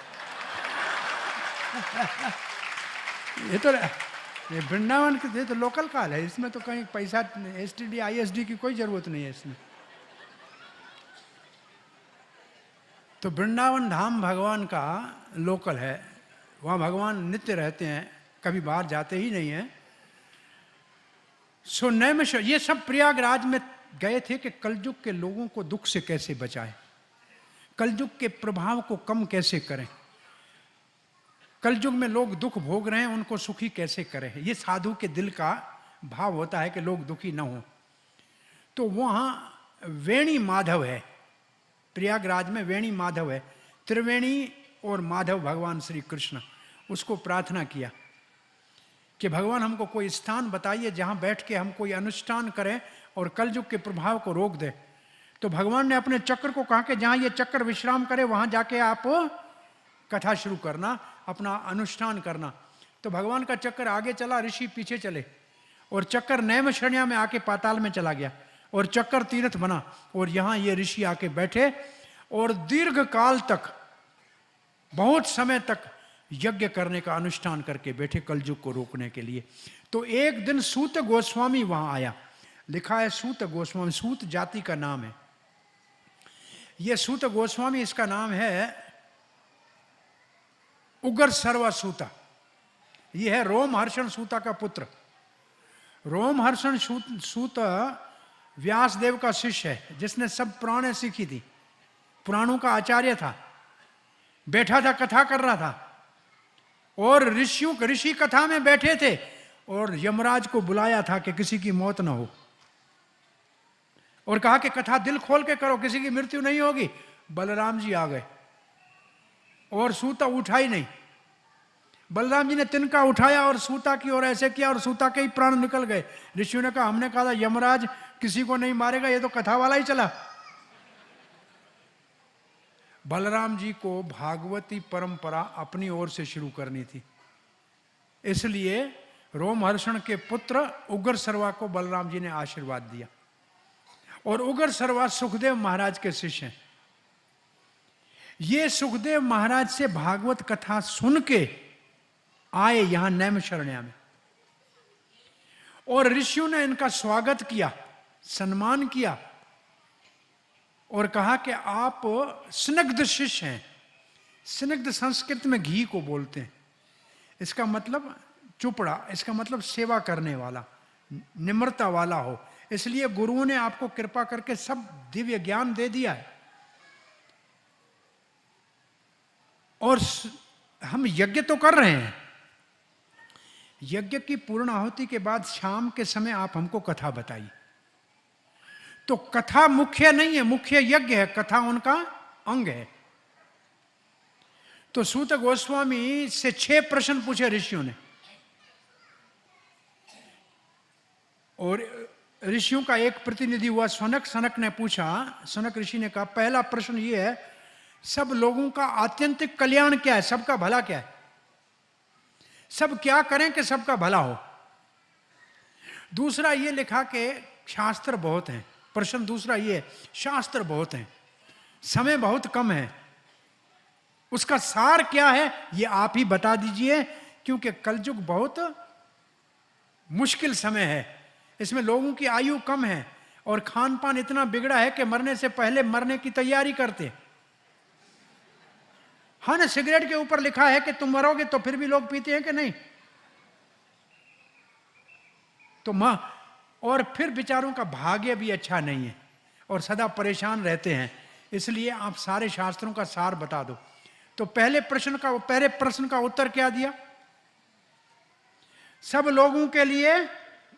S1: ये तो वृंदावन के तो लोकल कॉल है, इसमें तो कहीं पैसा एसटीडी आईएसडी की कोई जरूरत नहीं है इसमें। तो वृंदावन धाम भगवान का लोकल है, वहाँ भगवान नित्य रहते हैं, कभी बाहर जाते ही नहीं हैं। सो नैमिष ये सब प्रयागराज में गए थे कि कलयुग के लोगों को दुख से कैसे बचाएं, कलयुग के प्रभाव को कम कैसे करें, कलयुग में लोग दुख भोग रहे हैं उनको सुखी कैसे करें। ये साधु के दिल का भाव होता है कि लोग दुखी न हों। तो वहाँ वेणी माधव है, प्रयागराज में वेणी माधव है, त्रिवेणी और माधव भगवान श्री कृष्ण। उसको प्रार्थना किया कि भगवान हमको कोई स्थान बताइए जहाँ बैठ के हम कोई अनुष्ठान करें और कलयुग के प्रभाव को रोक दे। तो भगवान ने अपने चक्र को कहा कि जहाँ ये चक्र विश्राम करे वहाँ जाके आप कथा शुरू करना, अपना अनुष्ठान करना। तो भगवान का चक्र आगे चला, ऋषि पीछे चले, और चक्र नैमिषारण्य में आके पाताल में चला गया और चक्र तीर्थ बना, और यहाँ ये ऋषि आके बैठे और दीर्घ काल तक, बहुत समय तक यज्ञ करने का अनुष्ठान करके बैठे कलयुग को रोकने के लिए। तो एक दिन सूत गोस्वामी वहां आया, लिखा है सूत गोस्वामी, सूत जाति का नाम है ये सूत गोस्वामी, इसका नाम है उग्र सर्वा सूता। ये है रोमहर्षण सूता का पुत्र। रोमहर्षण सूत व्यासदेव का शिष्य है, जिसने सब पुराणे सीखी थी, पुराणों का आचार्य था, बैठा था कथा कर रहा था, और ऋषि कथा में बैठे थे और यमराज को बुलाया था कि किसी की मौत ना हो, और कहा कि कथा दिल खोल के करो, किसी की मृत्यु नहीं होगी। बलराम जी आ गए और सूता उठा ही नहीं। बलराम जी ने तिनका उठाया और सूता की ओर ऐसे किया और सूता के ही प्राण निकल गए। ऋषियों ने कहा, हमने कहा था यमराज किसी को नहीं मारेगा, ये तो कथा वाला ही चला। बलराम जी को भागवती परंपरा अपनी ओर से शुरू करनी थी, इसलिए रोमहर्षण के पुत्र उग्र सर्वा को बलराम जी ने आशीर्वाद दिया। और उग्र सर्वा सुखदेव महाराज के शिष्य हैं। ये सुखदेव महाराज से भागवत कथा सुन के आए यहां नैमिषारण्य में, और ऋषियों ने इनका स्वागत किया, सम्मान किया, और कहा कि आप स्निग्ध शिष्य हैं। स्निग्ध संस्कृत में घी को बोलते हैं, इसका मतलब चुपड़ा, इसका मतलब सेवा करने वाला, निम्रता वाला हो। इसलिए गुरुओं ने आपको कृपा करके सब दिव्य ज्ञान दे दिया है। और हम यज्ञ तो कर रहे हैं, यज्ञ की पूर्ण आहुति के बाद शाम के समय आप हमको कथा बताइए। तो कथा मुख्य नहीं है, मुख्य यज्ञ है, कथा उनका अंग है। तो सूत गोस्वामी से 6 प्रश्न पूछे ऋषियों ने, और ऋषियों का एक प्रतिनिधि हुआ सनक। सनक ने पूछा, सनक ऋषि ने कहा, पहला प्रश्न ये है, सब लोगों का आत्यंतिक कल्याण क्या है, सबका भला क्या है, सब क्या करें कि सबका भला हो। दूसरा ये लिखा कि शास्त्र बहुत हैं। प्रश्न दूसरा ये, शास्त्र बहुत हैं, समय बहुत कम है, उसका सार क्या है ये आप ही बता दीजिए, क्योंकि कलयुग बहुत मुश्किल समय है, इसमें लोगों की आयु कम है और खान पान इतना बिगड़ा है कि मरने से पहले मरने की तैयारी करते। हाँ ना, सिगरेट के ऊपर लिखा है कि तुम मरोगे, तो फिर भी लोग पीते हैं कि नहीं? तो और फिर बेचारों का भाग्य भी अच्छा नहीं है और सदा परेशान रहते हैं। इसलिए आप सारे शास्त्रों का सार बता दो। तो पहले प्रश्न का उत्तर क्या दिया? सब लोगों के लिए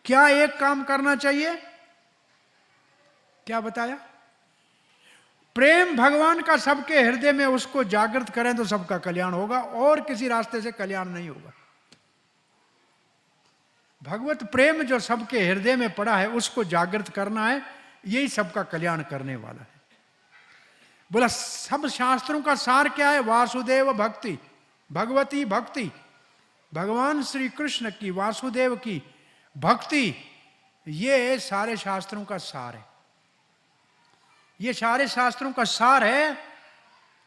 S1: क्या एक काम करना चाहिए? क्या बताया? प्रेम भगवान का सबके हृदय में, उसको जागृत करें तो सबका कल्याण होगा, और किसी रास्ते से कल्याण नहीं होगा। भगवत प्रेम जो सबके हृदय में पड़ा है उसको जागृत करना है, यही सबका कल्याण करने वाला है। बोला सब शास्त्रों का सार क्या है? वासुदेव भक्ति, भगवती भक्ति, भगवान श्री कृष्ण की, वासुदेव की भक्ति, ये सारे शास्त्रों का सार है। ये सारे शास्त्रों का सार है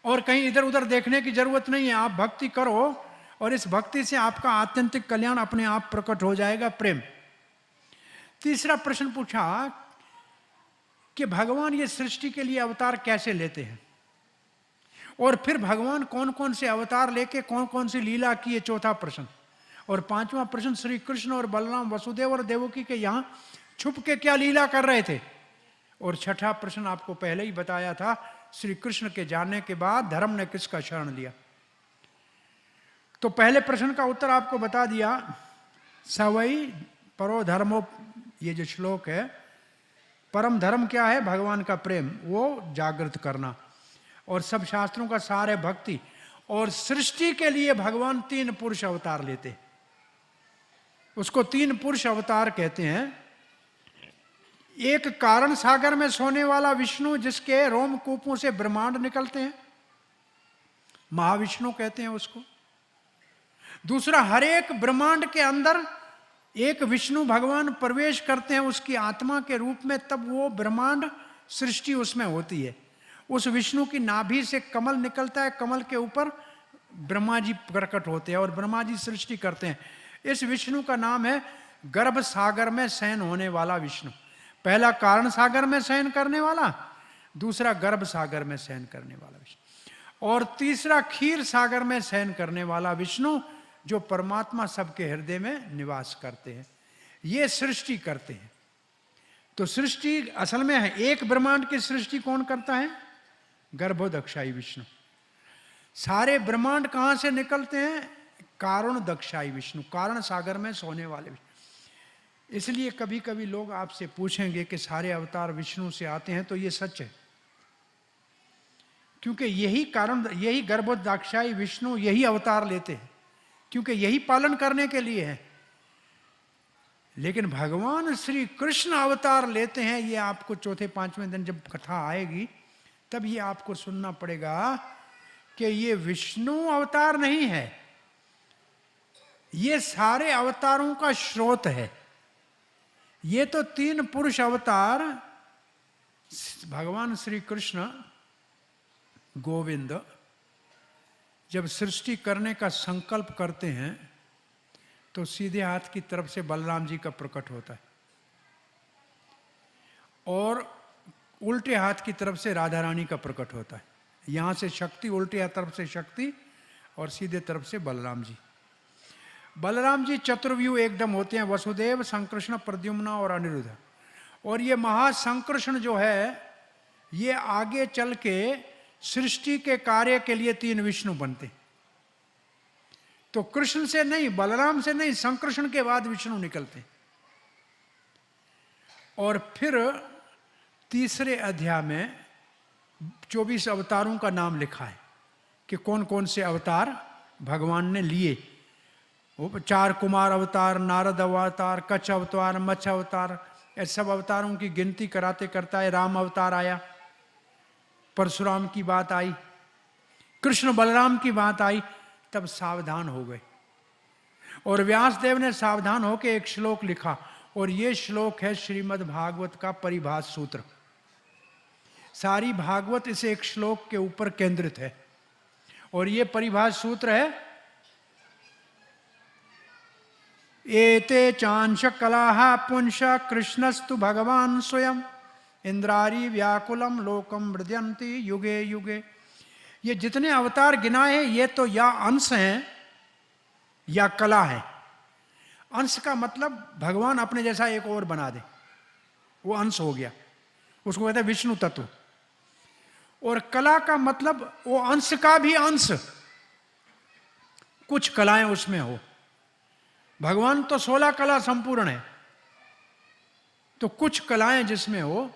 S1: और कहीं इधर उधर देखने की जरूरत नहीं है। आप भक्ति करो और इस भक्ति से आपका आत्यंतिक कल्याण अपने आप प्रकट हो जाएगा, प्रेम। तीसरा प्रश्न पूछा कि भगवान ये सृष्टि के लिए अवतार कैसे लेते हैं, और फिर भगवान कौन कौन से अवतार लेके कौन कौन सी लीला की, है चौथा प्रश्न। और पांचवा प्रश्न, श्री कृष्ण और बलराम, वसुदेव और देवकी के यहां छुप के क्या लीला कर रहे थे। और छठा प्रश्न आपको पहले ही बताया था, श्री कृष्ण के जाने के बाद धर्म ने किसका शरण लिया। तो पहले प्रश्न का उत्तर आपको बता दिया, सवई परो धर्मो, ये जो श्लोक है, परम धर्म क्या है? भगवान का प्रेम, वो जागृत करना। और सब शास्त्रों का सार है भक्ति। और सृष्टि के लिए भगवान 3 पुरुष अवतार लेते, उसको 3 पुरुष अवतार कहते हैं। एक कारण सागर में सोने वाला विष्णु, जिसके रोमकूपों से ब्रह्मांड निकलते हैं, महाविष्णु कहते हैं उसको। दूसरा, हर एक ब्रह्मांड के अंदर एक विष्णु भगवान प्रवेश करते हैं उसकी आत्मा के रूप में, तब वो ब्रह्मांड सृष्टि उसमें होती है। उस विष्णु की नाभि से कमल निकलता है, कमल के ऊपर ब्रह्मा जी प्रकट होते हैं और ब्रह्मा जी सृष्टि करते हैं। इस विष्णु का नाम है गर्भ सागर में शयन होने वाला विष्णु। पहला कारण सागर में शयन करने वाला, दूसरा गर्भ सागर में शयन करने वाला विष्णु, और तीसरा क्षीर सागर में शयन करने वाला विष्णु, जो परमात्मा सबके हृदय में निवास करते हैं। ये सृष्टि करते हैं। तो सृष्टि असल में है, एक ब्रह्मांड की सृष्टि कौन करता है? गर्भोदक्षाई विष्णु। सारे ब्रह्मांड कहां से निकलते हैं? कारण दक्षाई विष्णु, कारण सागर में सोने वाले विष्णु। इसलिए कभी कभी लोग आपसे पूछेंगे कि सारे अवतार विष्णु से आते हैं, तो ये सच है, क्योंकि यही कारण, यही गर्भोदक्षाई विष्णु यही अवतार लेते हैं, क्योंकि यही पालन करने के लिए है। लेकिन भगवान श्री कृष्ण अवतार लेते हैं, ये आपको चौथे पांचवें दिन जब कथा आएगी तब ये आपको सुनना पड़ेगा कि ये विष्णु अवतार नहीं है, ये सारे अवतारों का स्रोत है। ये तो 3 पुरुष अवतार भगवान श्री कृष्ण गोविंद जब सृष्टि करने का संकल्प करते हैं तो सीधे हाथ की तरफ से बलराम जी का प्रकट होता है और उल्टे हाथ की तरफ से राधा रानी का प्रकट होता है। यहां से शक्ति, उल्टे हाथ तरफ से शक्ति और सीधे तरफ से बलराम जी। बलराम जी चतुर्व्यूह एकदम होते हैं, वसुदेव, संकृष्ण, प्रद्युम्न और अनिरुद्ध। और ये महासंकृष्ण जो है ये आगे चल के सृष्टि के कार्य के लिए 3 विष्णु बनते। तो कृष्ण से नहीं, बलराम से नहीं, संकृष्ण के बाद विष्णु निकलते। और फिर तीसरे अध्याय में 24 अवतारों का नाम लिखा है कि कौन कौन से अवतार भगवान ने लिए। वो 4 कुमार अवतार, नारद अवतार, कच्छ अवतार, मत्स्य अवतार, ऐसे सब अवतारों की गिनती कराते करता है राम अवतार आया, परशुराम की बात आई, कृष्ण बलराम की बात आई, तब सावधान हो गए। और व्यासदेव ने सावधान होकर एक श्लोक लिखा, और ये श्लोक है श्रीमद् भागवत का परिभाष सूत्र। सारी भागवत इस एक श्लोक के ऊपर केंद्रित है। और ये परिभाष सूत्र है, एते चांश कलाहा पुंश कृष्णस्तु भगवान स्वयं इंद्रारी व्याकुलम लोकम मृदयंती युगे युगे। ये जितने अवतार गिनाए हैं ये तो या अंश हैं या कला है। अंश का मतलब भगवान अपने जैसा एक और बना दे, वो अंश हो गया, उसको कहते हैं विष्णु तत्व। और कला का मतलब वो अंश का भी अंश, कुछ कलाएं उसमें हो। भगवान तो 16 कला संपूर्ण है, तो कुछ कलाएं जिसमें हो,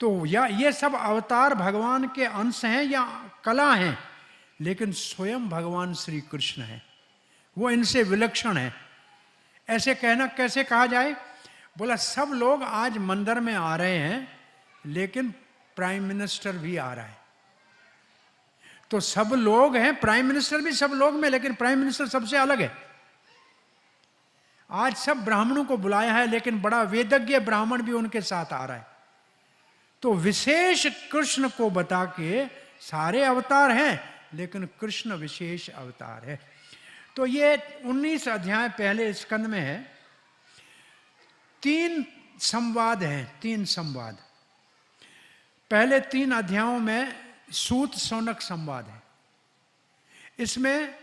S1: तो या ये सब अवतार भगवान के अंश हैं या कला हैं, लेकिन स्वयं भगवान श्री कृष्ण है, वो इनसे विलक्षण है। ऐसे कहना कैसे कहा जाए? बोला सब लोग आज मंदिर में आ रहे हैं, लेकिन प्राइम मिनिस्टर भी आ रहा है। तो सब लोग हैं, प्राइम मिनिस्टर भी सब लोग में, लेकिन प्राइम मिनिस्टर सबसे अलग है। आज सब ब्राह्मणों को बुलाया है, लेकिन बड़ा वेदज्ञ ब्राह्मण भी उनके साथ आ रहा है। तो विशेष कृष्ण को बता के सारे अवतार हैं, लेकिन कृष्ण विशेष अवतार है। तो ये 19 अध्याय पहले स्कंद में है। 3 संवाद हैं, 3 संवाद। पहले 3 अध्यायों में सूत शौनक संवाद है। इसमें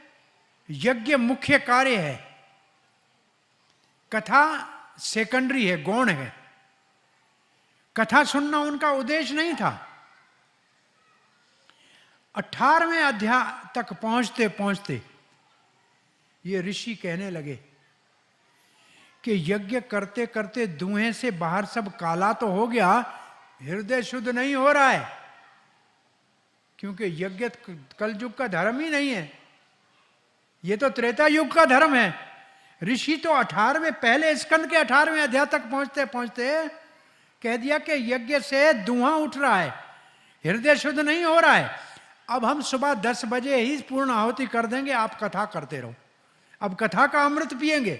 S1: यज्ञ मुख्य कार्य है, कथा सेकेंडरी है, गौण है। कथा सुनना उनका उद्देश्य नहीं था। 18वें अध्याय तक पहुंचते पहुंचते ये ऋषि कहने लगे कि यज्ञ करते करते धुएं से बाहर सब काला तो हो गया, हृदय शुद्ध नहीं हो रहा है। क्योंकि यज्ञ कलयुग का धर्म ही नहीं है, ये तो त्रेता युग का धर्म है। ऋषि तो 18वें पहले स्कंद के 18वें अध्याय तक पहुंचते पहुंचते कह दिया कि यज्ञ से धुआं उठ रहा है, हृदय शुद्ध नहीं हो रहा है। अब हम सुबह 10 बजे ही पूर्ण आहुति कर देंगे, आप कथा करते रहो, अब कथा का अमृत पिएंगे।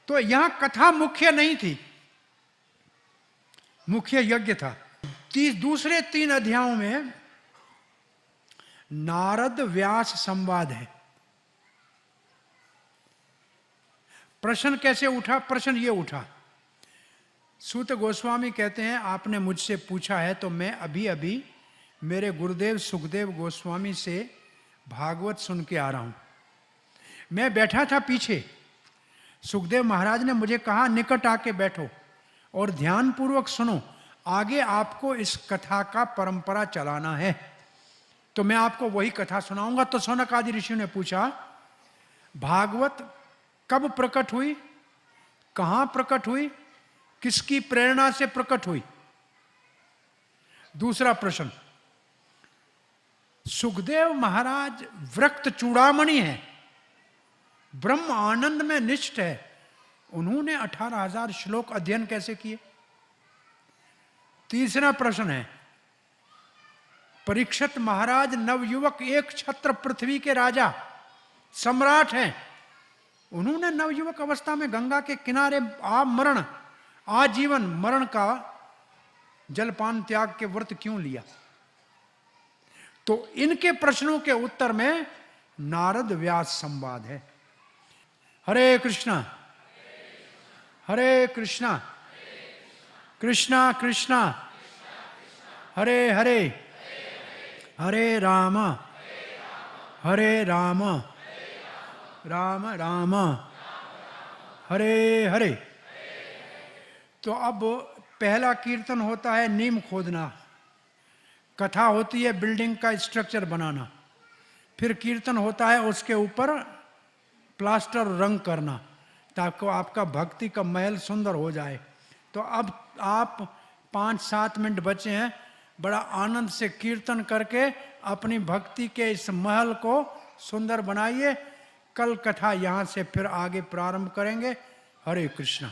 S1: तो यहां कथा मुख्य नहीं थी, मुख्य यज्ञ था। दूसरे 3 अध्यायों में नारद व्यास संवाद है। प्रश्न कैसे उठा? प्रश्न ये उठा, सूत गोस्वामी कहते हैं आपने मुझसे पूछा है तो मैं अभी अभी मेरे गुरुदेव सुखदेव गोस्वामी से भागवत सुन के आ रहा हूं। मैं बैठा था पीछे, सुखदेव महाराज ने मुझे कहा निकट आके बैठो और ध्यान पूर्वक सुनो, आगे आपको इस कथा का परंपरा चलाना है। तो मैं आपको वही कथा सुनाऊंगा। तो सौनक आदि ऋषियों ने पूछा भागवत कब प्रकट हुई, कहां प्रकट हुई, किसकी प्रेरणा से प्रकट हुई? दूसरा प्रश्न, सुखदेव महाराज वृक्त चूड़ामणि है, ब्रह्म आनंद में निष्ठ है, उन्होंने 18,000 श्लोक अध्ययन कैसे किए? तीसरा प्रश्न है, परीक्षित महाराज नवयुवक एक छत्र पृथ्वी के राजा सम्राट हैं, उन्होंने नवयुवक अवस्था में गंगा के किनारे आजीवन मरण का जलपान त्याग के व्रत क्यों लिया? तो इनके प्रश्नों के उत्तर में नारद व्यास संवाद है। हरे कृष्णा हरे कृष्णा कृष्णा कृष्णा हरे हरे हरे राम राम राम हरे हरे। तो अब पहला कीर्तन होता है नींव खोदना, कथा होती है बिल्डिंग का स्ट्रक्चर बनाना, फिर कीर्तन होता है उसके ऊपर प्लास्टर रंग करना ताकि आपका भक्ति का महल सुंदर हो जाए। तो अब आप 5-7 मिनट बचे हैं, बड़ा आनंद से कीर्तन करके अपनी भक्ति के इस महल को सुंदर बनाइए। कल कथा यहाँ से फिर आगे प्रारंभ करेंगे। हरे कृष्णा।